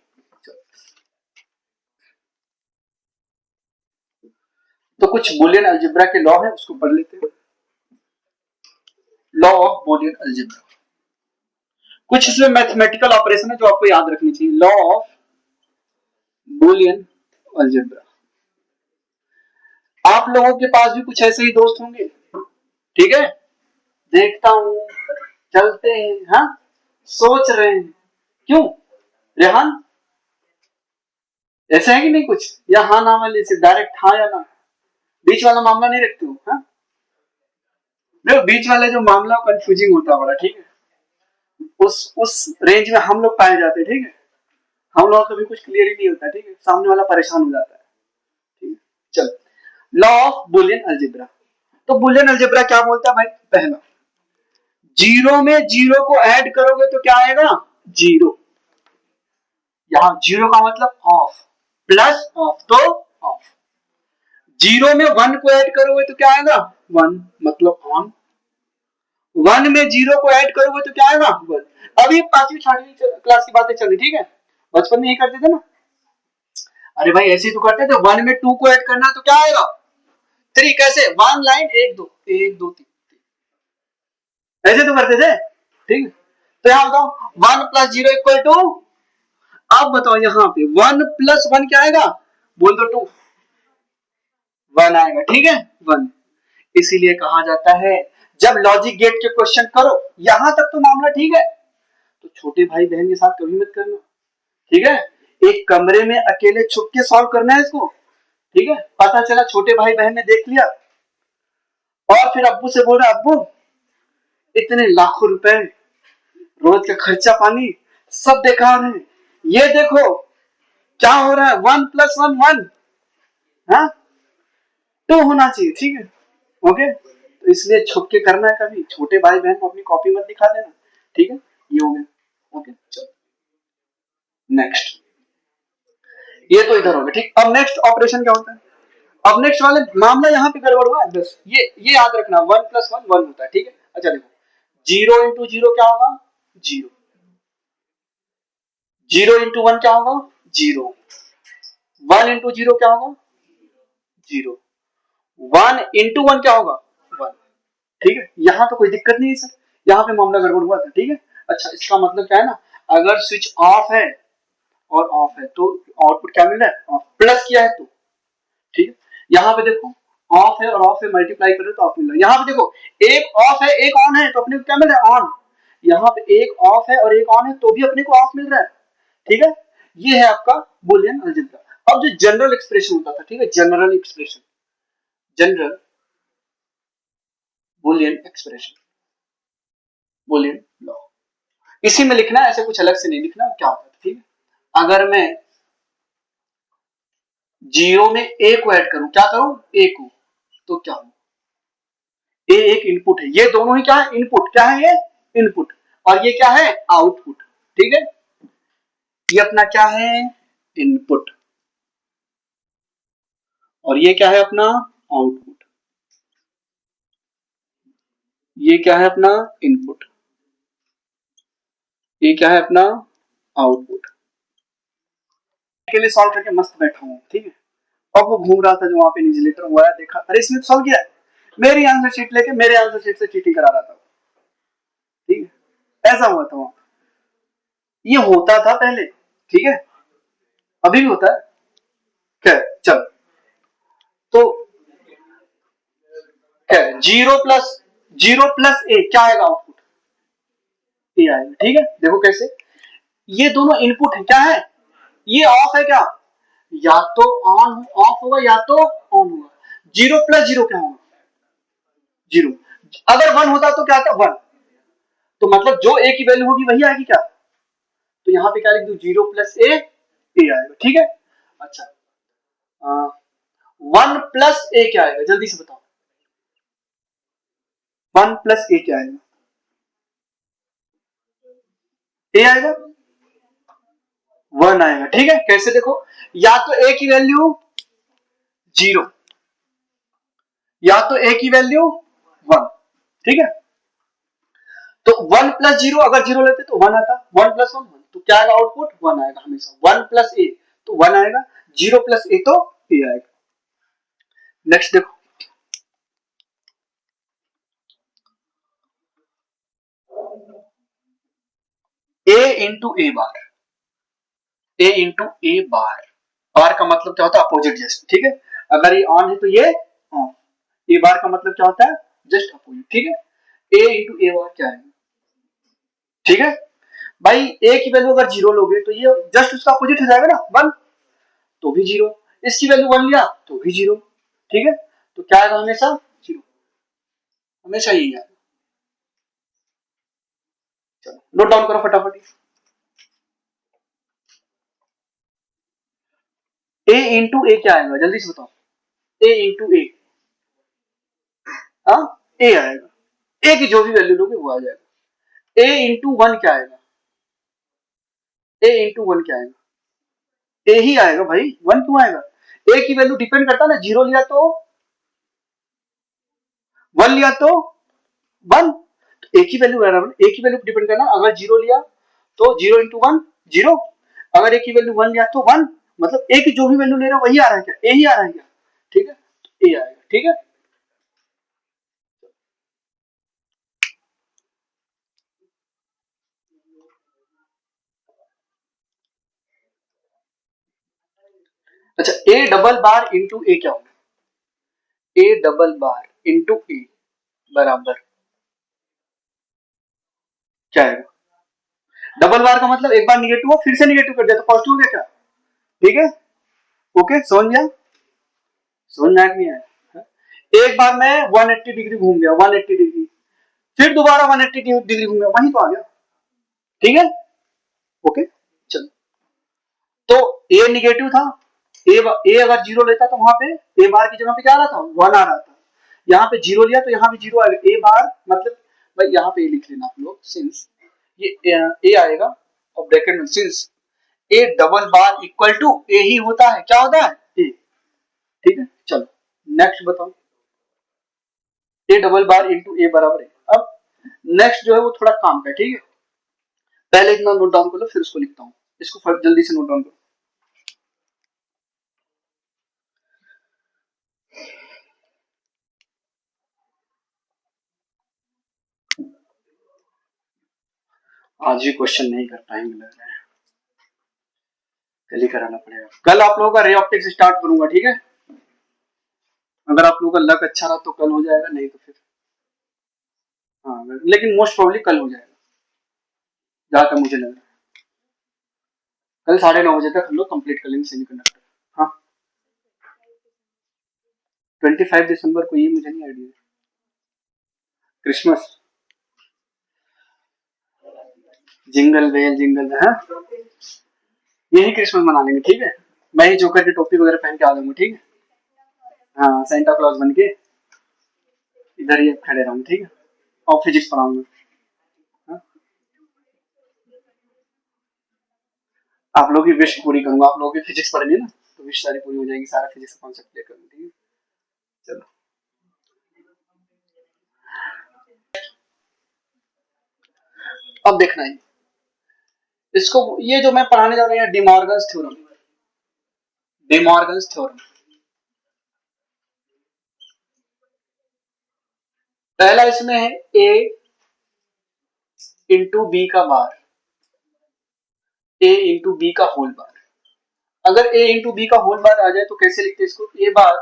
तो कुछ बुलियन अलजेब्रा के लॉ है, उसको पढ़ लेते हैं। लॉ ऑफ बुलियन अलजेब्रा, कुछ इसमें मैथमेटिकल ऑपरेशन है जो आपको याद रखनी चाहिए। लॉ ऑफ बुलियन अलजेब्रा, आप लोगों के पास भी कुछ ऐसे ही दोस्त होंगे, ठीक है। देखता हूं, चलते हैं, हाँ, सोच रहे हैं, क्यों रेहान, ऐसा है कि नहीं कुछ, या हाँ ना वाले से डायरेक्ट हाँ या ना, बीच वाला मामला नहीं रखते हो, हाँ। देखो बीच वाला जो मामला कंफ्यूजिंग होता है बड़ा, ठीक है, उस रेंज में हम लोग पाए जाते हैं, ठीक है। हम लोग कभी कुछ क्लियर ही नहीं होता, ठीक है, सामने वाला परेशान हो जाता है, ठीक है। चलो लॉ ऑफ बुलियन अलजेब्रा। तो बुलियन अलजेब्रा क्या बोलता है भाई, पहला, जीरो में जीरो को ऐड करोगे तो क्या आएगा, जीरो। यहां जीरो का मतलब ऑफ, प्लस ऑफ तो ऑफ। जीरो में वन को ऐड करोगे तो क्या आएगा, वन, मतलब ऑन। वन में जीरो को ऐड करोगे तो क्या आएगा, वन। अभी 5वीं 6वीं क्लास की बातें चल रही, ठीक है, बचपन में यही करते थे ना। अरे भाई ऐसे ही तो करते थे, वन में टू को ऐड करना तो क्या आएगा, थ्री। कैसे, वन लाइन, एक दो तीन, ऐसे तो करते थे, ठीक है। तो यहां बताओ, one plus zero equal to, अब बताओ यहाँ पे वन प्लस वन क्या आएगा, बोल दो टू, वन आएगा, ठीक है, वन। इसीलिए कहा जाता है जब लॉजिक गेट के क्वेश्चन करो, यहां तक तो मामला ठीक है, तो छोटे भाई बहन के साथ कभी मत करना, ठीक है। एक कमरे में अकेले छुप के सॉल्व करना है इसको, ठीक है। पता चला छोटे भाई बहन ने देख लिया और फिर अब्बू से बोल रहा, अब्बू इतने लाखों रुपए, रोज का खर्चा पानी सब बेकार है, ये देखो क्या हो रहा है, 1 + 1 1, हाँ 2 होना चाहिए, ठीक है, ओके। तो इसलिए छुप के करना है, कभी छोटे भाई बहन को अपनी कॉपी मत दिखा देना, ठीक है, ये हो गया, ओके। चलो नेक्स्ट, ये तो इधर हो गया, ठीक। अब नेक्स्ट ऑपरेशन क्या होता है, अब नेक्स्ट वाले मामला यहाँ पे गड़बड़ हुआ है, बस ये याद रखना, 1 + 1 1 होता है, ठीक है। अच्छा देखो, 0 × 0 क्या होगा, 0, 0 × 1 क्या होगा, 0, 1 × 0 क्या होगा, 0, 1 × 1 क्या होगा, 1, ठीक है। यहाँ तो कोई दिक्कत नहीं है सर, यहाँ पे मामला गड़बड़ हुआ था, ठीक है। अच्छा, इसका मतलब क्या है ना, अगर स्विच ऑफ है और ऑफ है तो आउटपुट क्या मिल रहा है, ऑफ, प्लस किया है तो, ठीक है। यहाँ पे देखो, ऑफ है और ऑफ है मल्टीप्लाई करो तो ऑफ मिल रहा है। यहाँ पे देखो, एक ऑफ है एक ऑन है तो अपने को क्या मिल रहा है, ऑन। यहाँ पे एक ऑफ है और एक ऑन है तो भी अपने को ऑफ मिल रहा है, ठीक है। ये है आपका बुलियन अलजेब्रा। अब जो जनरल एक्सप्रेशन होता था, ठीक है, general expression, general Boolean expression, Boolean law, इसी में लिखना है, ऐसे कुछ अलग से नहीं लिखना, क्या होता है, ठीक है। अगर मैं 0 में a को ऐड करूं, क्या करूं, a को, तो क्या हो, ए एक इनपुट है, ये दोनों ही क्या है, इनपुट, क्या है ये, इनपुट, और ये क्या है, आउटपुट, ठीक है। ये अपना क्या है, इनपुट, और ये क्या है अपना आउटपुट, ये क्या है अपना इनपुट, ये क्या है अपना आउटपुट। के लिए सॉल्व करके मस्त बैठा हूं, ठीक है। अब वो घूम रहा था जो वहां पे इन्विजिलेटर हुआ है, देखा, अरे इसने तो सॉल्व किया है, मेरी आंसर शीट लेके मेरे आंसर शीट से चीटिंग करा रहा था, ठीक है, ऐसा हुआ था वहां। ये होता था पहले, ठीक है, अभी भी होता है, क्या, चल, तो क्या है, 0 + 0 + a क्या आएगा, आउटपुट ए आएगा, ठीक है। देखो कैसे, ये दोनों इनपुट है, क्या है, ये ऑफ है क्या, या तो ऑन ऑफ होगा या तो ऑन होगा, 0 + 0 क्या होगा, 0, अगर 1 होता तो क्या आता, 1, तो मतलब जो a की वैल्यू होगी वही आएगी क्या, तो यहाँ पे क्या लिख दू, 0 + a, a आएगा, ठीक है। अच्छा, 1 + a क्या आएगा, जल्दी से बताओ, 1 + a क्या आएगा, a आएगा, 1 आएगा, ठीक है। कैसे देखो, या तो a की वैल्यू 0, या तो a की वैल्यू 1, ठीक है। तो 1 + 0, अगर 0 लेते तो 1 आता, 1 + 1 1, तो क्या आएगा, आउटपुट 1 आएगा हमेशा, 1 + a तो 1 आएगा, 0 + a तो a आएगा। नेक्स्ट देखो, a × a bar, a × a बार, बार का मतलब क्या होता है, अपोजिट जस्ट, ठीक है। अगर ये ऑन है तो ये ऑन, ए बार का मतलब क्या होता है, जस्ट अपोजिट, ठीक है। a × a बार क्या है, ठीक है भाई, a की वैल्यू अगर 0 लोगे तो ये जस्ट उसका अपोजिट हो जाएगा ना, 1, तो भी 0, इसकी वैल्यू 1 लिया तो भी 0, ठीक है। तो क्या आएगा, हमेशा 0, हमेशा यही है। चलो नोट डाउन करो फटाफट, a × a क्या आएगा, जल्दी से बताओ, a × a, हाँ a आएगा, a की जो भी वैल्यू लोगे वो आ जाएगा। a × 1 क्या आएगा, a × 1 क्या आएगा, a ही आएगा भाई, 1 क्यों आएगा, a की वैल्यू डिपेंड करता है ना, 0 लिया तो 1 लिया तो 1, तो a की वैल्यू बराबर, a की वैल्यू डिपेंड करना, अगर 0 लिया तो 0 × 1 0, अगर a की वैल्यू 1 लिया तो 1, मतलब a की जो भी वैल्यू ले रहा है वही आ रहा है क्या, a ही आ रहा है क्या, ठीक है, तो a आएगा, ठीक है। अच्छा, a double bar into a क्या होगा, a double bar into a बराबर क्या आएगा, डबल बार का मतलब एक बार निगेटिव हो फिर से निगेटिव कर दिया तो पॉजिटिव हो गया क्या, ठीक है, ओके, समझ गया, समझ में नहीं आया, एक बार मैं 180 डिग्री घूम गया, 180 डिग्री, फिर दोबारा 180 डिग्री घूम गया, वहीं तो आ गया, ठीक है, ओके। चलो, तो ए निगेटिव था, ए अगर जीरो लेता तो वहां पे ए बार की जगह पे क्या आ रहा था, 1 आ रहा था। यहाँ पे जीरो लिया तो यहाँ भी जीरो आएगा, ए बार मतलब भाई यहाँ पे लिख लेना आप लोग, सिंस ये ए आएगा और ब्रैकेट में since A double bar equal to A ही होता है, क्या होता है ए, ठीक है। चलो नेक्स्ट बताओ, ए डबल बार इंटू ए बराबर है। अब नेक्स्ट जो है वो थोड़ा काम का, ठीक है। पहले इतना नोट डाउन कर लो फिर उसको लिखता हूँ, इसको जल्दी से नोट डाउन करो। आज भी क्वेश्चन नहीं कर पाएंगे लग रहा है, कल ही कराना पड़ेगा। कल आप लोगों का रे ऑप्टिक्स स्टार्ट करूंगा, ठीक है। अगर आप लोगों का लक अच्छा रहा तो कल हो जाएगा, नहीं तो फिर हाँ, लेकिन मोस्ट प्रोबेबली कल हो जाएगा जहां तक मुझे लग रहा है। कल 9:30 बजे तक हम लोग कंप्लीट कर लेंगे सेमीकंडक्टर। हाँ 25 दिसंबर को, ये मुझे नहीं idea. Christmas, jingle bell jingle bell, हाँ यही क्रिसमस मना लेंगे, ठीक है। मैं ही जोकर की टोपी वगैरह पहन के आ जाऊंगा, ठीक है। हाँ सेंटा क्लॉज बन के इधर ही खड़े रहूंगा, ठीक है। और फिजिक्स पढ़ाऊंगा। हाँ? आप लोग की विश पूरी करूंगा, आप लोगों की फिजिक्स पढ़नी है ना, तो विश सारी पूरी हो जाएगी, सारा फिजिक्स का कॉन्सेप्ट क्लियर करूंगा, ठीक है। चलो अब देखना है इसको, ये जो मैं पढ़ाने जा रहा हूँ डिमॉर्गन्स थ्योरम, डिमॉर्गन्स थ्योरम। पहला इसमें है ए इंटू बी का बार, ए इंटू बी का होल बार। अगर ए इंटू बी का होल बार आ जाए तो कैसे लिखते हैं इसको, ए बार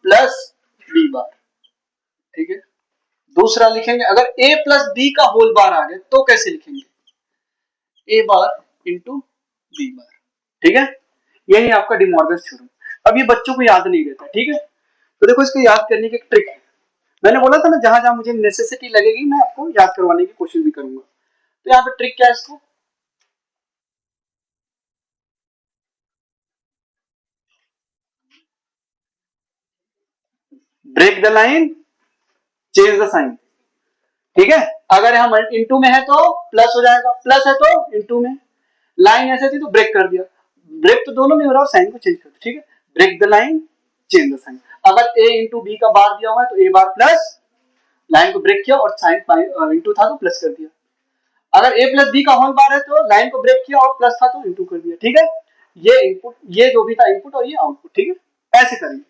प्लस बी बार, ठीक है। दूसरा लिखेंगे अगर ए प्लस बी का होल बार आ जाए तो कैसे लिखेंगे, ए बार इंटू बी बार, ठीक है। यही आपका डिमॉर्गन्स थ्योरम। अब ये बच्चों को याद नहीं रहता, ठीक है। तो देखो इसको याद करने की एक ट्रिक है, मैंने बोला था ना जहां जहां मुझे नेसेसिटी लगेगी मैं आपको याद करवाने की कोशिश भी करूंगा। तो यहाँ पे ट्रिक क्या है इसको, break the line change the sign, ठीक है। अगर हम इंटू में है तो प्लस हो जाएगा, प्लस है तो इंटू में, लाइन ऐसे थी तो ब्रेक कर दिया, ब्रेक तो दोनों में हो रहा है, साइन को चेंज कर दिया, ठीक है। Break the line change the sign. अगर ए इंटू बी का बार दिया हुआ है तो ए बार प्लस, लाइन को ब्रेक किया और साइन इंटू था तो प्लस कर दिया। अगर ए प्लस बी का होल बार है तो लाइन को ब्रेक किया और प्लस था तो इंटू कर दिया, ठीक है। ये इनपुट, ये जो भी था इनपुट और ये आउटपुट, ठीक है। ऐसे करेंगे,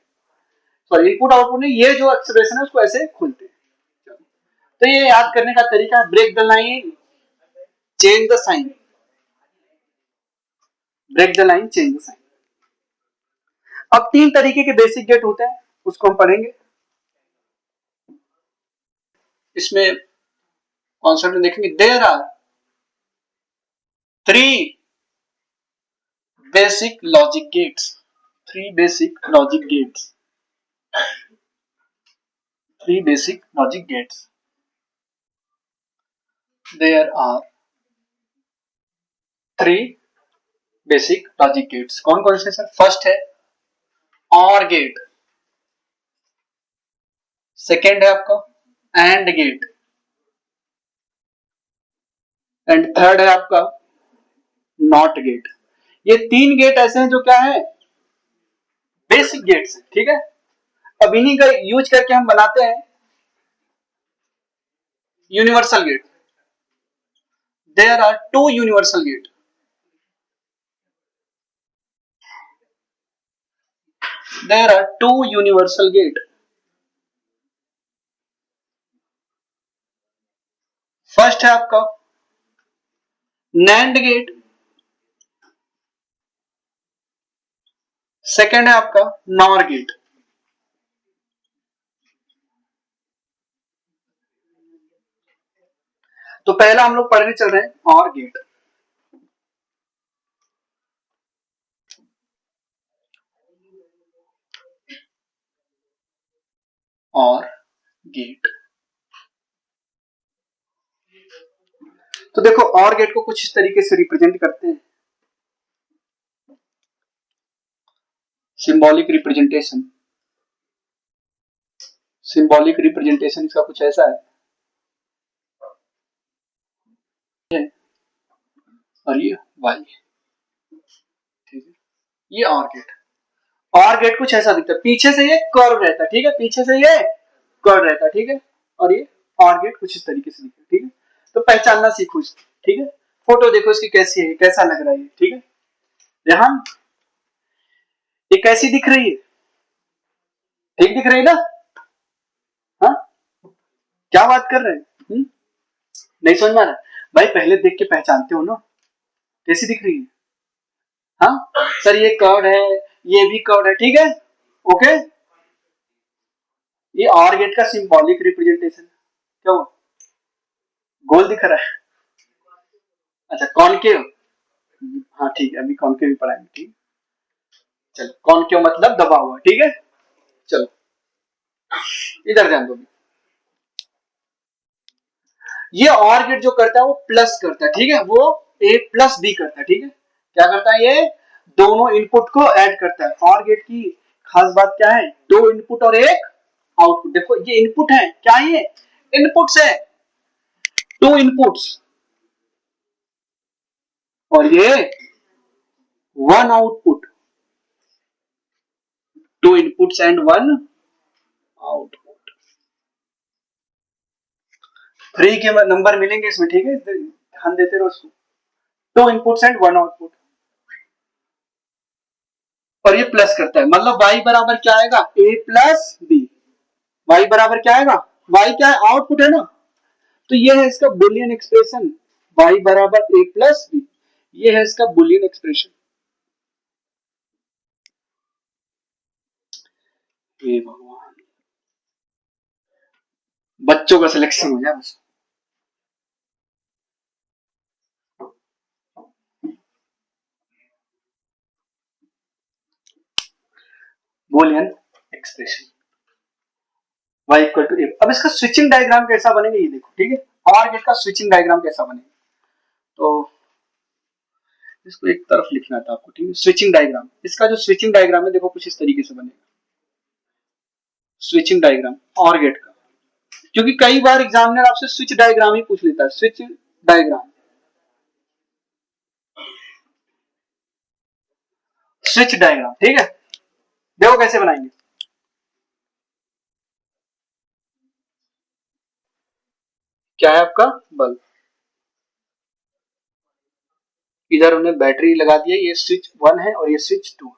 सॉरी इनपुट आउटपुट नहीं, ये जो एक्सप्रेशन है उसको ऐसे खोलते हैं। तो ये याद करने का तरीका है, break the line change the sign, break the line change the sign. अब 3 तरीके के बेसिक गेट होते हैं, उसको हम पढ़ेंगे। इसमें कॉन्सेप्ट में देखेंगे, there are 3 basic logic gates, 3 basic logic gates, 3 basic logic gates. There are 3 basic logic gates. कौन कौन से सर, फर्स्ट है और गेट, सेकेंड है आपका एंड गेट, एंड थर्ड है आपका नॉट गेट। ये 3 गेट ऐसे हैं जो क्या है, बेसिक गेट्स है, ठीक है। अब इन्हीं का यूज करके हम बनाते हैं universal gate. There are 2 universal gate, there are 2 universal gate. First है आपका नैंड गेट, सेकेंड है आपका नॉर गेट। तो पहला हम लोग पढ़ने चल रहे हैं और गेट। और गेट, तो देखो और गेट को कुछ इस तरीके से रिप्रेजेंट करते हैं, सिंबॉलिक रिप्रेजेंटेशन, सिंबॉलिक रिप्रेजेंटेशन इसका कुछ ऐसा है और ये वाई, ठीक है, ये और गेट, और गेट कुछ ऐसा दिखता है, पीछे से ये कर्व रहता है, ठीक है, पीछे से ये कर्व रहता है, ठीक है, और ये और गेट कुछ इस तरीके से दिखता है, ठीक है, तो पहचानना सीखो इसको, ठीक है, फोटो देखो इसकी कैसी है, कैसा लग रहा है, ठीक है, रेहान ये कैसी दिख रही है, ठीक दिख रही है ना, हाँ क्या बात कर रहे हैं, नहीं समझ में आ रहा भाई, पहले देख के पहचानते हो ना, कैसी दिख रही है, हाँ सर ये कर्व है, ये भी कर्व है, ठीक है, ओके, ये और गेट का सिंबॉलिक रिप्रेजेंटेशन, क्या हुआ, गोल दिख रहा है, अच्छा कॉनकेव, हाँ ठीक है, अभी कॉनकेव भी पढ़ाएंगे, ठीक, चलो कॉनकेव मतलब दबा हुआ, ठीक है, चलो इधर ध्यान दो, ये और गेट जो करता है वो प्लस करता है, ठीक है, वो ए प्लस बी करता है, ठीक है, क्या करता है, ये दोनों इनपुट को ऐड करता है, और गेट की खास बात क्या है, दो इनपुट और एक आउटपुट, देखो ये इनपुट है, क्या ये इनपुट्स है, टू इनपुट्स और ये one output, to inputs and one output, three के नंबर मिलेंगे इसमें, ठीक है, ध्यान देते रहो उसको, to inputs and one output, और ये प्लस करता है, मतलब y बराबर क्या आएगा, a प्लस बी, y बराबर क्या आएगा, y क्या है, आउटपुट है ना, तो ये है इसका बुलियन एक्सप्रेशन, y बराबर a प्लस बी, ये है इसका बुलियन एक्सप्रेशन, हे भगवान, बच्चों का सिलेक्शन हो जाए बस, Boolean expression y equal to a, अब इसका स्विचिंग डायग्राम कैसा बनेगा ये देखो, ठीक है, और गेट का स्विचिंग डायग्राम कैसा बनेगा, तो इसको एक तरफ लिखना था आपको, ठीक है, स्विचिंग डायग्राम, इसका जो स्विचिंग डायग्राम है देखो कुछ इस तरीके से बनेगा, स्विचिंग डायग्राम और गेट का, क्योंकि कई बार एग्जामिनर आपसे स्विच डायग्राम ही पूछ लेता है, स्विच डायग्राम, स्विच डायग्राम, ठीक है, देखो कैसे बनाएंगे, क्या है आपका बल्ब, इधर उन्हें बैटरी लगा दी है, ये स्विच 1 है और ये स्विच 2,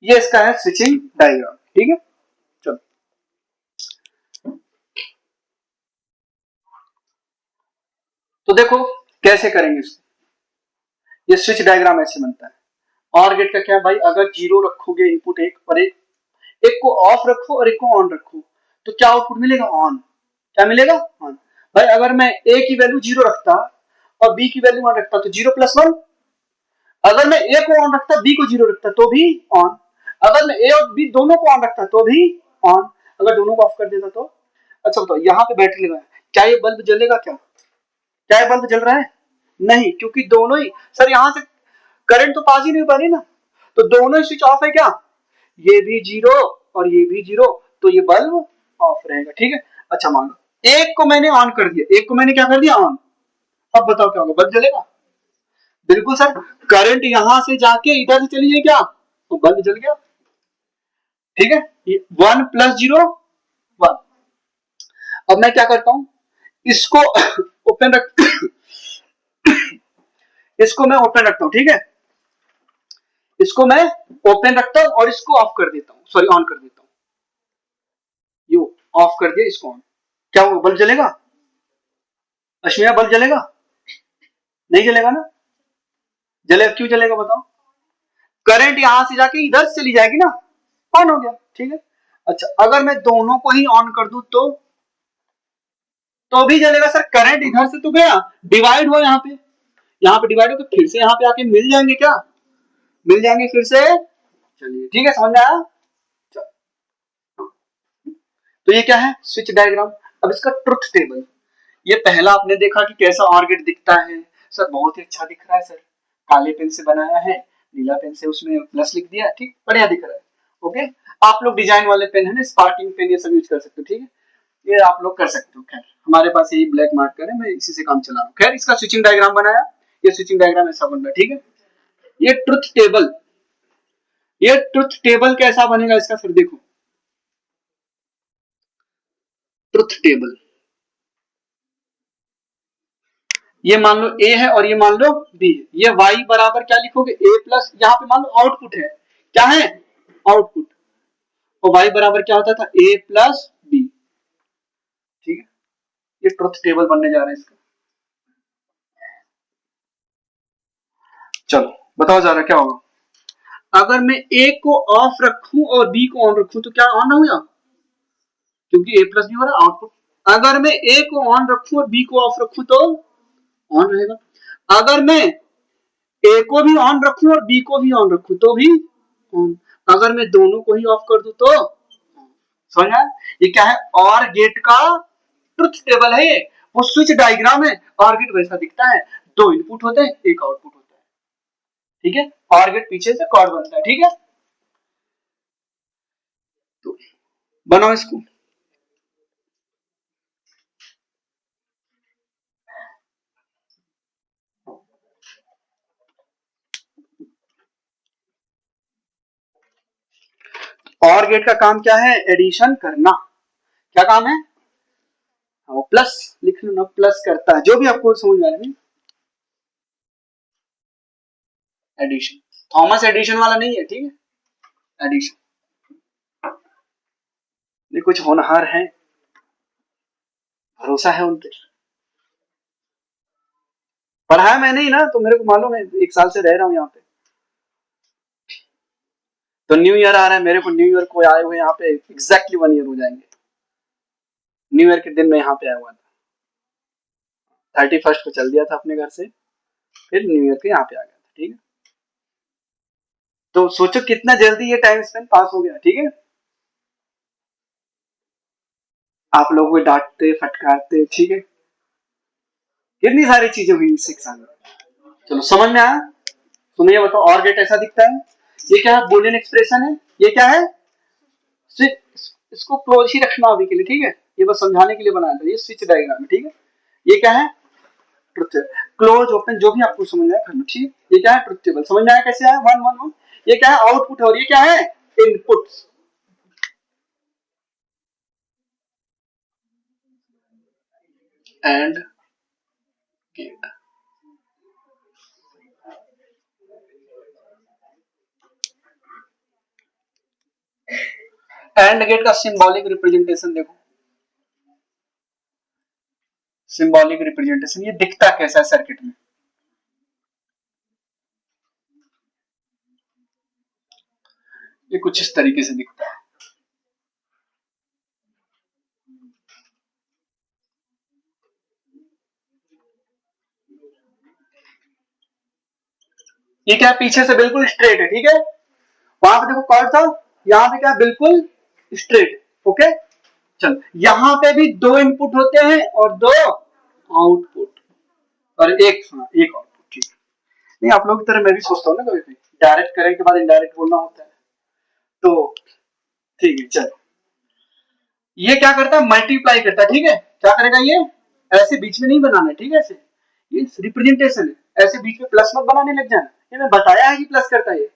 ये इसका है स्विचिंग डायग्राम, ठीक है, चलो तो देखो कैसे करेंगे इसको, ये स्विच डायग्राम ऐसे बनता है, और गेट का क्या है भाई, अगर जीरो रखोगे इनपुट एक और एक को ऑफ रखो और एक को ऑन रखो, तो क्या आउटपुट मिलेगा, ऑन, क्या मिलेगा, ऑन, भाई अगर मैं ए की वैल्यू जीरो रखता और बी की वैल्यू वन रखता तो जीरो प्लस वन, अगर मैं ए को ऑन रखता बी को जीरो रखता तो भी ऑन, अगर मैं ए और बी दोनों को ऑन रखता तो भी ऑन, अगर दोनों को ऑफ कर देता तो, अच्छा बताओ यहाँ पे बैटरी लगाया, क्या ये बल्ब जलेगा, क्या ये बल्ब जल रहा है, नहीं, क्योंकि दोनों ही, सर यहाँ से करंट तो पास ही नहीं हो पा रही ना, तो दोनों ही स्विच ऑफ है क्या, ये भी जीरो और ये भी जीरो, तो ये बल्ब ऑफ रहेगा, ठीक है, अच्छा मान लो एक को मैंने ऑन कर दिया, एक को मैंने क्या कर दिया, ऑन, अब बताओ क्या होगा, बल्ब जलेगा, बिल्कुल सर, करंट यहां से जाके इधर से चली है क्या, तो बल्ब जल गया, ठीक है, वन प्लस जीरो वन, अब मैं क्या करता हूं, इसको ओपन रख इसको मैं ओपन रखता हूं, ठीक है, इसको मैं ओपन रखता हूं और इसको ऑफ कर देता हूं, सॉरी ऑन कर देता हूं, यू ऑफ कर दिया इसको ऑन, क्या होगा, बल्ब जलेगा, अश्मिया बल्ब जलेगा, नहीं जलेगा ना, जलेगा, क्यों जलेगा बताओ, करंट यहां से जाके इधर चली जाएगी ना, ऑन हो गया, ठीक है, अच्छा अगर मैं दोनों को ही ऑन कर दूं तो भी जलेगा, सर करंट इधर से तो गया, डिवाइड हुआ यहाँ पे डिवाइड होकर फिर से यहाँ पे आके मिल जाएंगे, क्या मिल जाएंगे फिर से, चलिए ठीक है, समझ में आया, तो ये क्या है, स्विच डायग्राम, अब इसका ट्रुथ टेबल, ये पहला आपने देखा कि कैसा ऑर गेट दिखता है, सर बहुत ही अच्छा दिख रहा है सर, काले पेन से बनाया है, नीला पेन से उसमें प्लस लिख दिया, ठीक, बढ़िया दिख रहा है। ओके, आप लोग डिजाइन वाले पेन है ना, स्पार्किंग पेन, ये सब यूज कर सकते हो, ठीक है, ये आप लोग कर सकते हो। खैर हमारे पास यही ब्लैक मार्कर है, मैं इसी से काम चला रहा हूँ। खैर इसका स्विचिंग डायग्राम बनाया, ये स्विचिंग डायग्राम ऐसा बन रहा है, ठीक है। ये ट्रुथ टेबल, ये ट्रुथ टेबल कैसा बनेगा इसका, फिर देखो ट्रुथ टेबल, ये मान लो ए है और ये मान लो बी है, ये y बराबर क्या लिखोगे, ए प्लस, यहाँ पे मान लो आउटपुट है, क्या है आउटपुट, और y बराबर क्या होता था, ए प्लस बी, ठीक है। ये ट्रुथ टेबल बनने जा रहा है इसका। चलो बताओ जरा क्या होगा, अगर मैं ए को ऑफ रखूं और बी को ऑन रखूं तो क्या ऑन होगा, क्योंकि ए प्लस बी हो रहा है आउटपुट। अगर मैं ए को ऑन रखूं और बी को ऑफ रखूं तो ऑन रहेगा, अगर मैं ए को भी ऑन रखूं और बी को भी ऑन रखूं तो भी ऑन, अगर मैं दोनों को ही ऑफ कर दूं तो समझा। ये क्या है, और गेट का ट्रुथ टेबल है ये, वो स्विच डायग्राम है, और गेट वैसा दिखता है, दो इनपुट होते हैं एक आउटपुट होता है, ठीक है, और गेट पीछे से कॉर्ड बनता है, ठीक है। तो बनाओ इसको, और गेट का काम क्या है, एडिशन करना, क्या काम है, वो प्लस लिख लो ना, प्लस करता है, जो भी आपको समझ में आए, एडिशन, थॉमस एडिशन वाला नहीं है, ठीक है, एडिशन। ये कुछ होनहार है, भरोसा है उन पे, पढ़ाया मैंने ही ना, तो मेरे को मालूम है, 1 साल से रह रहा हूँ यहाँ पे। तो न्यू ईयर आ रहा है, मेरे को न्यू ईयर को आए हुए यहाँ पे एग्जैक्टली 1 ईयर हो जाएंगे, न्यू ईयर के दिन मैं यहाँ पे आया हुआ था, 31 को चल दिया था अपने घर से, फिर न्यू ईयर के यहाँ पे आ गया था, ठीक है। तो सोचो कितना जल्दी ये टाइम स्पेंड पास हो गया, ठीक है। आप लोगों को डांटते फटकारते, ठीक है, कितनी सारी चीजें हुई इस 1 साल में। चलो समझ में आया, तुम्हें ये बताओ, और गेट ऐसा दिखता है, ये क्या है, बुलियन एक्सप्रेशन है, ये क्या है, इसको क्लोज ही रखना अभी के लिए, ठीक है, ये बस समझाने के लिए बनाया था, ये स्विच डायग्राम है, ठीक है। ये क्या है, ट्रुथ क्लोज ओपन, जो भी आपको समझ आया कर लो, ठीक है। ये क्या है, ट्रुथ टेबल, समझ में आया कैसे आया, 1 1 1। ये क्या है, आउटपुट, और ये क्या है, inputs, AND gate, AND gate का सिंबॉलिक रिप्रेजेंटेशन देखो, सिंबॉलिक रिप्रेजेंटेशन ये दिखता कैसा है सर्किट में, ये कुछ इस तरीके से दिखता है, ये क्या पीछे से बिल्कुल स्ट्रेट है, ठीक है, वहां पे देखो कॉर्ड था, यहाँ पे क्या बिल्कुल स्ट्रेट, ओके। चल यहाँ पे भी 2 इनपुट होते हैं और 2 आउटपुट, और एक आउटपुट, ठीक है। नहीं आप लोग की तरह मैं भी सोचता हूँ ना, कभी कभी डायरेक्ट करने के बाद इनडायरेक्ट बोलना होता है, तो ठीक है। चलो ये क्या करता है, मल्टीप्लाई करता है, ठीक है, क्या करेगा ये, ऐसे बीच में नहीं बनाना है, ठीक है, ऐसे, ये रिप्रेजेंटेशन है, ऐसे बीच में प्लस मत बनाने लग जाना, ये मैं बताया है कि प्लस करता है ये,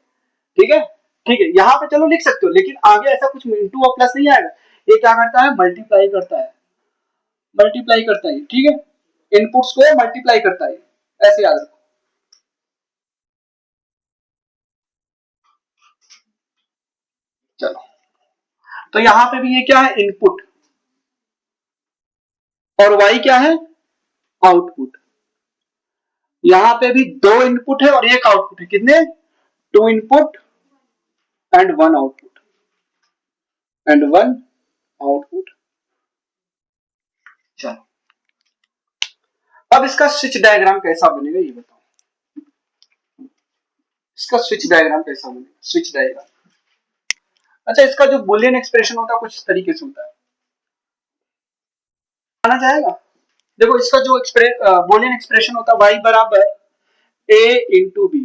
ठीक है, ठीक है। यहाँ पे चलो लिख सकते हो, लेकिन आगे ऐसा कुछ इंटू और प्लस नहीं आएगा, ये क्या करता है, मल्टीप्लाई करता है, मल्टीप्लाई करता है, ठीक है, इनपुट्स को मल्टीप्लाई करता है, ऐसे याद रखो। चलो तो यहाँ पे भी ये क्या है, इनपुट, और y क्या है, आउटपुट, यहाँ पे भी 2 इनपुट है और एक आउटपुट है, कितने, 2 input and 1 output, and 1 output. चलो अब इसका स्विच डायग्राम कैसा बनेगा ये बताओ, इसका स्विच डायग्राम कैसा बनेगा, स्विच डायग्राम, अच्छा इसका जो बुलियन एक्सप्रेशन होता है कुछ इस तरीके से होता है, आना चाहेगा, देखो इसका जो बुलियन एक्सप्रेशन होता है y बराबर a इंटू बी,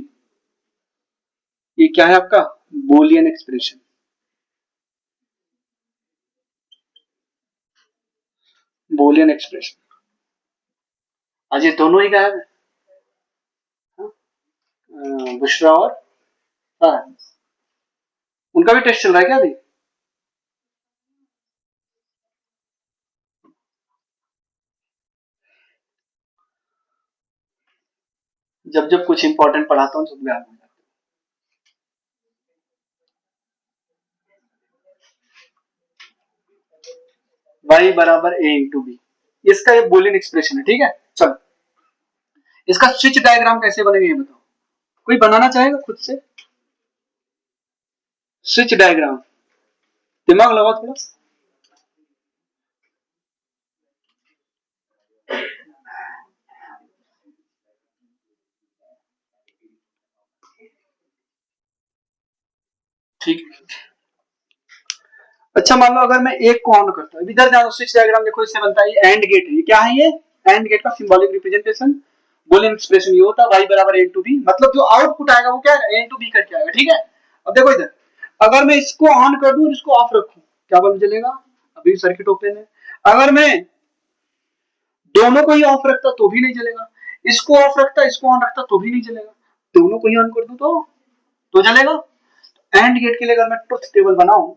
ये क्या है आपका बूलियन एक्सप्रेशन, बूलियन एक्सप्रेशन। आज ये दोनों ही गायब है, बुशरा और फरहान। उनका भी टेस्ट चल रहा है क्या अभी? जब जब कुछ इंपॉर्टेंट पढ़ाता हूँ सब गायब हो जाता है। y बराबर a इंटू बी, इसका ये बूलियन एक्सप्रेशन है, ठीक है। चलो इसका स्विच डायग्राम कैसे बनेगा ये बताओ, कोई बनाना चाहेगा खुद से? स्विच डायग्राम, दिमाग लगाओ थोड़ा। ठीक, अच्छा मान लो अगर मैं एक को ऑन करता हूँ, इधर जानो, स्विच डायग्राम देखो इससे बनता है एंड गेट है। ये क्या है? ये एंड गेट का सिंबॉलिक रिप्रेजेंटेशन, बूलियन एक्सप्रेशन ये होता है y बराबर a इंटू बी, मतलब जो आउटपुट आएगा वो क्या है, a इंटू बी करके आएगा, ठीक है। अब देखो इधर, अगर मैं इसको ऑन कर दूं और इसको ऑफ रखूं, क्या बल्ब जलेगा? अभी सर्किट ओपन है। अगर मैं दोनों को ही ऑफ रखता तो भी नहीं जलेगा, इसको ऑफ रखता इसको ऑन रखता तो भी नहीं जलेगा, दोनों को ही ऑन कर दूं तो जलेगा। एंड गेट के लिए अगर मैं ट्रुथ टेबल बनाऊं,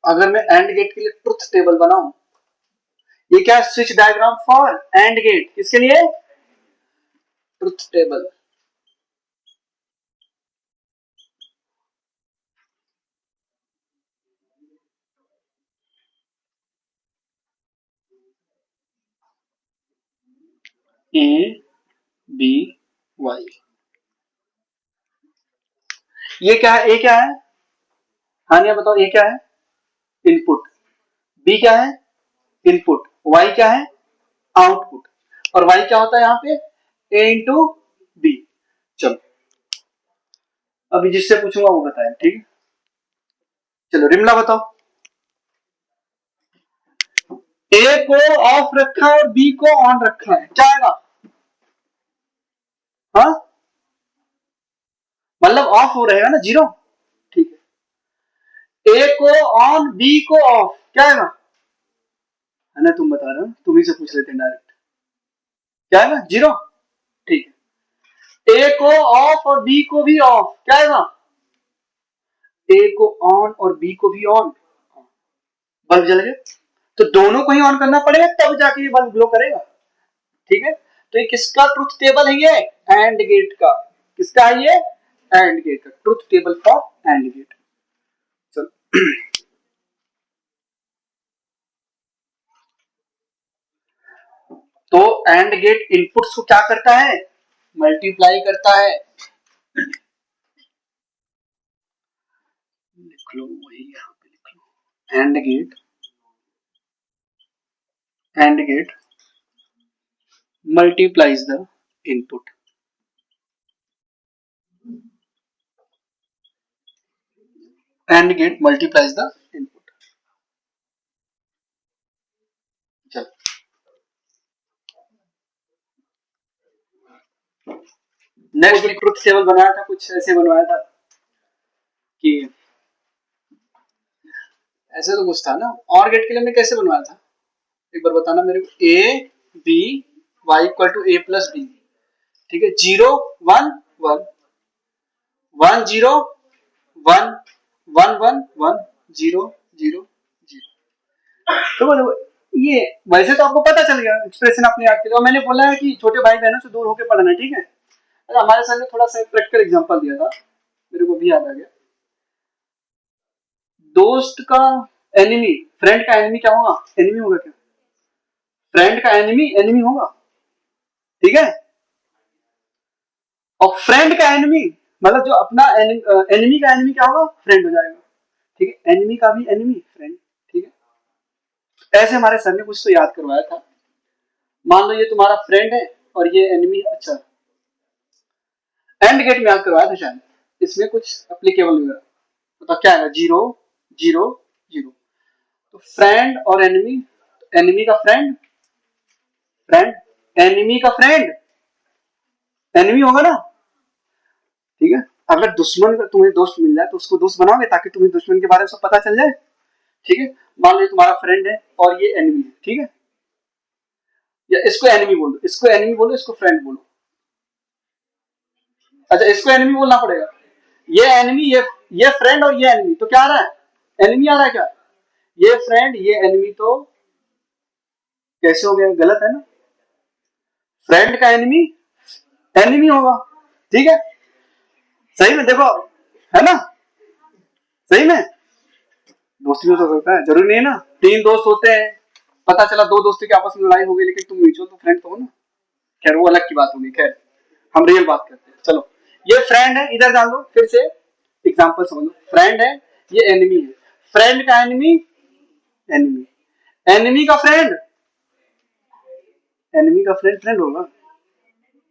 अगर मैं एंड गेट के लिए ट्रुथ टेबल बनाऊं, ये क्या है? Switch diagram for AND gate, किसके लिए? Truth table. A B Y, ये क्या है? ए क्या है? हाँ नहीं बताओ, ये क्या है? इनपुट। बी क्या है? इनपुट। वाई क्या है? आउटपुट। और वाई क्या होता है यहाँ पे? ए इंटू बी। चलो अभी जिससे पूछूंगा वो बताए, ठीक है। चलो रिमला बताओ, ए को ऑफ रखा है और बी को ऑन रखा है, क्या आएगा? हाँ मतलब ऑफ हो रहेगा ना, जीरो, ठीक है। ए को ऑन बी को ऑफ, क्या आएगा? है ना, तुम बता रहे हो, तुम ही से पूछ लेते हैं डायरेक्ट, क्या आएगा? जीरो, ठीक है। ए को ऑफ और बी को भी ऑफ, क्या आएगा? ए को ऑन और बी को भी ऑन, बल्ब जल गया। तो दोनों को ही ऑन करना पड़ेगा तब जाके ये बल्ब ग्लो करेगा, ठीक है। तो ये किसका ट्रुथ टेबल है? ये एंड गेट का। किसका है ये? एंड गेट का truth table for AND gate. चलो तो एंड गेट इनपुट्स को क्या करता है? मल्टीप्लाई करता है। लिख लो वही यहाँ पे लिख लो, AND gate multiplies the input, AND gate multiplies the input। चल नेक्स्ट ट्रुथ टेबल बनाया था, कुछ ऐसे बनवाया था कि ऐसे तो कुछ था ना, और गेट के लिए हमने कैसे बनवाया था एक बार बताना मेरे को। A B Y equal to A plus B, ठीक है। 0 1 1 1 0 1 1 1 1 0 0 0। तो बोलो ये वैसे तो आपको पता चल गया, एक्सप्रेशन आपने याद किया। मैंने बोला है कि छोटे भाई बहनों से दूर होकर पढ़ना, ठीक है। अच्छा, हमारे सर ने थोड़ा सा प्रैक्टिकल एग्जांपल दिया था, मेरे को भी याद आ गया। दोस्त का एनिमी, फ्रेंड का एनिमी क्या होगा? एनिमी होगा क्या? फ्रेंड का एनिमी एनिमी होगा, ठीक है। और फ्रेंड का एनिमी मतलब जो अपना एनिमी का एनिमी क्या होगा? फ्रेंड हो जाएगा, ठीक है। एनिमी का भी एनिमी फ्रेंड, ठीक है। ऐसे हमारे सर ने कुछ तो याद करवाया था। मान लो ये तुम्हारा फ्रेंड है और ये एनिमी, अच्छा एंड गेट में याद करवाया था शायद, इसमें कुछ एप्लीकेबल होगा, मतलब क्या है? 0 0 0। तो फ्रेंड और एनिमी, एनिमी का फ्रेंड, फ्रेंड एनिमी का फ्रेंड एनिमी होगा ना, ठीक है। अगर दुश्मन का तुम्हें दोस्त मिल जाए तो उसको दोस्त बनाओगे ताकि तुम्हें दुश्मन के बारे में सब पता चल जाए। ठीक है, मान लो तुम्हारा फ्रेंड है और ये एनिमी है, ठीक है, या इसको एनिमी बोलो, इसको एनिमी बोलो, इसको फ्रेंड बोलो। अच्छा, इसको एनिमी बोलना पड़ेगा। ये एनिमी, ये फ्रेंड और ये एनिमी, तो क्या आ रहा है? एनिमी आ रहा है क्या? ये फ्रेंड ये एनिमी, तो कैसे हो गया? गलत है ना। फ्रेंड का एनिमी एनिमी होगा, ठीक है। सही में देखो, है ना, सही में। दोस्ती हो सकता है, जरूरी नहीं है ना। तीन दोस्त होते हैं, पता चला दो दोस्तों की आपस में लड़ाई हो गई, लेकिन तुम म्यूचुअल तो फ्रेंड तो हो ना। खैर वो अलग की बात होगी, खैर हम रियल बात करते हैं। चलो, ये फ्रेंड है, इधर जान दो फिर से एग्जांपल समझो। फ्रेंड है, ये एनिमी है। फ्रेंड का एनिमी एनिमी, एनिमी का फ्रेंड, एनिमी का फ्रेंड फ्रेंड होगा,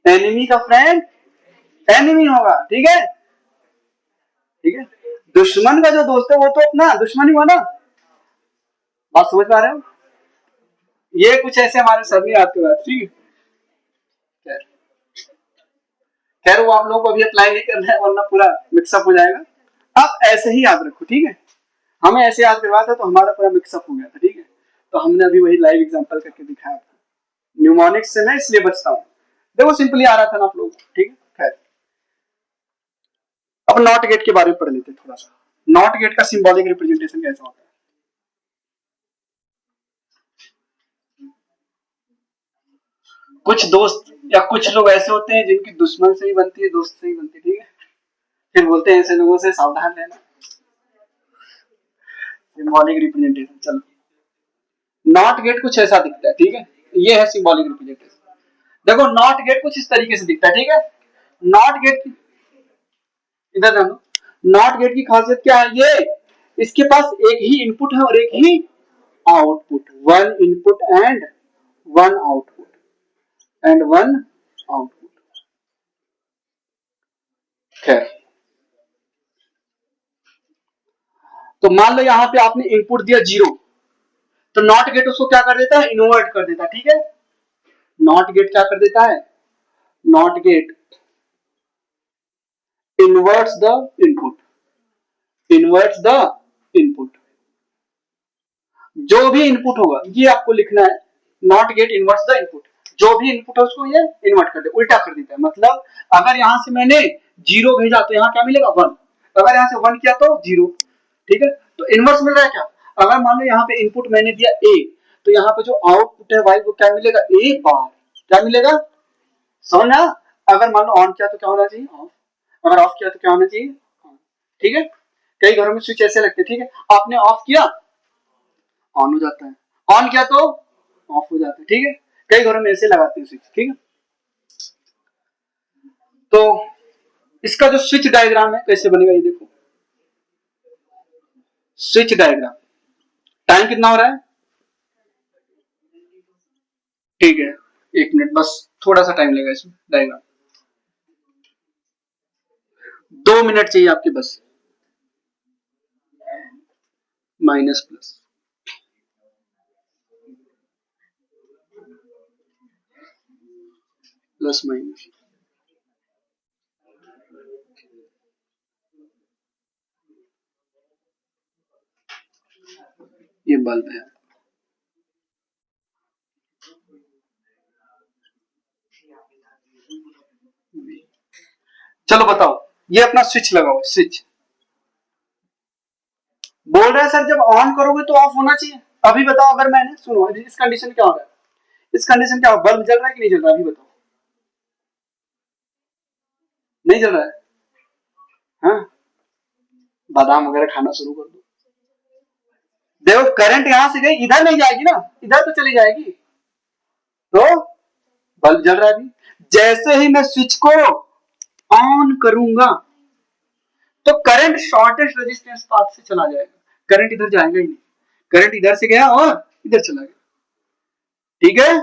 एनिमी का फ्रेंड एनिमी होगा, ठीक है, ठीक है। दुश्मन का जो दोस्त है वो तो अपना दुश्मन ही हुआ ना। बात समझ पा रहे हो? ये कुछ ऐसे हमारे सर में याद करवा, ठीक है। खैर वो आप लोगों को अभी अप्लाई नहीं करना है, वरना पूरा मिक्सअप हो जाएगा। आप ऐसे ही याद रखो, ठीक है। हमें ऐसे याद करवाया था तो हमारा पूरा मिक्सअप हो गया था, ठीक है। तो हमने अभी वही लाइव एग्जांपल करके दिखाया था। न्यूमोनिक्स से मैं इसलिए बचता हूँ, देखो सिंपली आ रहा था ना आप लोग, ठीक है। खैर अब नॉट गेट के बारे में पढ़ लेते हैं थोड़ा सा। नॉट गेट का सिंबॉलिक रिप्रेजेंटेशन कैसा होता है? कुछ दोस्त या कुछ लोग ऐसे होते हैं जिनकी दुश्मन से ही बनती है, दोस्त से ही बनती है, ठीक है। फिर बोलते हैं ऐसे लोगों से सावधान रहना। सिंबॉलिक रिप्रेजेंटेशन, चलो नॉट गेट कुछ ऐसा दिखता है, ठीक है। ये है सिंबॉलिक रिप्रेजेंटेशन। देखो नॉट गेट कुछ इस तरीके से दिखता है, ठीक है। नॉट गेट की, इधर जानो, नॉट गेट की खासियत क्या है? ये इसके पास एक ही इनपुट है और एक ही output, one input and one output, and one output. खैर, तो मान लो यहां पे आपने इनपुट दिया 0, तो नॉट गेट उसको क्या कर देता है? इन्वर्ट कर देता है, ठीक है। नॉट गेट क्या कर देता है? Not gate inverts the input, inverts the input. जो भी इनपुट होगा ये आपको लिखना है, not gate inverts the input. जो भी इनपुट है उसको ये इन्वर्ट कर दे, उल्टा कर देता है। मतलब अगर यहां से मैंने 0 भेजा तो यहाँ क्या मिलेगा? 1। अगर यहाँ से 1 किया तो 0, ठीक है। तो इनवर्स मिल रहा है क्या? अगर मान लो यहाँ पे इनपुट मैंने दिया a, तो यहाँ पे जो आउटपुट है y वो क्या मिलेगा? a बार। क्या मिलेगा? समझना। अगर मान लो ऑन किया तो क्या होना चाहिए? ऑफ। अगर ऑफ किया तो क्या होना चाहिए? ऑन। ठीक है। कई घरों में स्विच ऐसे लगते हैं, ठीक है। आपने ऑफ किया, ऑन हो जाता है, ऑन किया तो ऑफ हो जाता है, ठीक है। कई घरों में ऐसे लगाते हैं स्विच, ठीक है। तो इसका जो स्विच डायग्राम है कैसे बनेगा ये देखो। स्विच डायग्राम, टाइम कितना हो रहा है? ठीक है, 1 मिनट, बस थोड़ा सा टाइम लगेगा इसमें। डायग्राम 2 मिनट चाहिए आपके बस। माइनस प्लस, प्लस माइनस, ये बल्ब है। चलो बताओ, ये अपना स्विच लगाओ, स्विच। बोल रहे हैं सर जब ऑन करोगे तो ऑफ होना चाहिए। अभी बताओ, अगर मैंने, सुनो इस कंडीशन क्या हो रहा है? इस कंडीशन क्या, बल्ब जल रहा है कि नहीं जल रहा है? अभी बताओ। नहीं जल रहा है? हाँ, बादाम वगैरह खाना शुरू कर दो। देखो करंट यहां से गई, इधर नहीं जाएगी ना, इधर तो चली जाएगी, तो बल्ब जल रहा है अभी। जैसे ही मैं स्विच को ऑन करूंगा तो करंट शॉर्टेस्ट रेजिस्टेंस पाथ से चला जाएगा, करंट इधर जाएगा ही नहीं। करंट इधर से गया और इधर चला गया, ठीक है।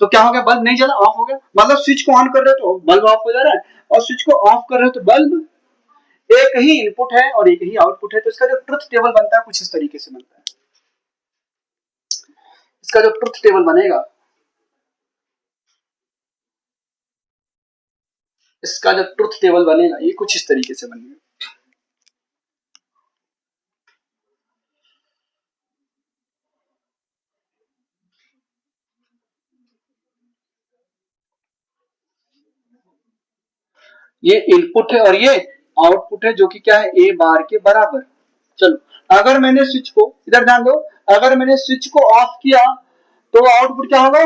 तो क्या हो गया? बल्ब नहीं जला, ऑफ हो गया। मतलब स्विच को ऑन कर रहे हो तो बल्ब ऑफ हो जा रहा है, और स्विच को ऑफ कर रहे हो तो बल्ब, एक ही इनपुट है और एक ही आउटपुट है। तो इसका जो ट्रुथ टेबल बनता है कुछ इस तरीके से बनता है। इसका जो ट्रुथ टेबल बनेगा, इसका जो ट्रुथ टेबल बनेगा ये कुछ इस तरीके से बनेगा। ये इनपुट है और ये आउटपुट है, जो कि क्या है, ए बार के बराबर। चलो अगर मैंने स्विच को, इधर ध्यान दो, अगर मैंने स्विच को ऑफ किया तो आउटपुट क्या होगा,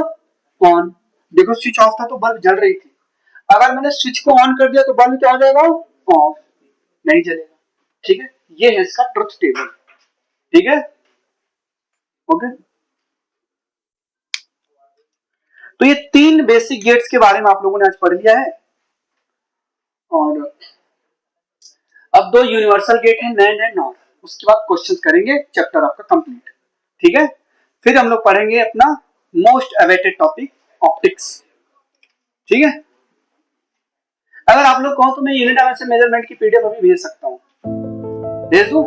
ऑन। देखो स्विच ऑफ था तो बल्ब जल रही थी, अगर मैंने स्विच को ऑन कर दिया तो बल्ब क्या हो जाएगा, ऑफ, नहीं जलेगा। ठीक है, ये है इसका ट्रुथ टेबल। ठीक है, ओके। तो ये 3 बेसिक गेट्स के बारे में आप लोगों ने आज पढ़ लिया है, और अब 2 यूनिवर्सल गेट है, नैंड एंड नॉर। उसके बाद क्वेश्चन करेंगे, चैप्टर आपका कंप्लीट। ठीक है, फिर हम लोग पढ़ेंगे अपना मोस्ट अवेटेड टॉपिक, ऑप्टिक्स। ठीक है, अगर आप लोग कहो तो मैं यूनिट डायमेंशन मेजरमेंट की पीडीएफ अभी भेज सकता हूँ, भेज दूं?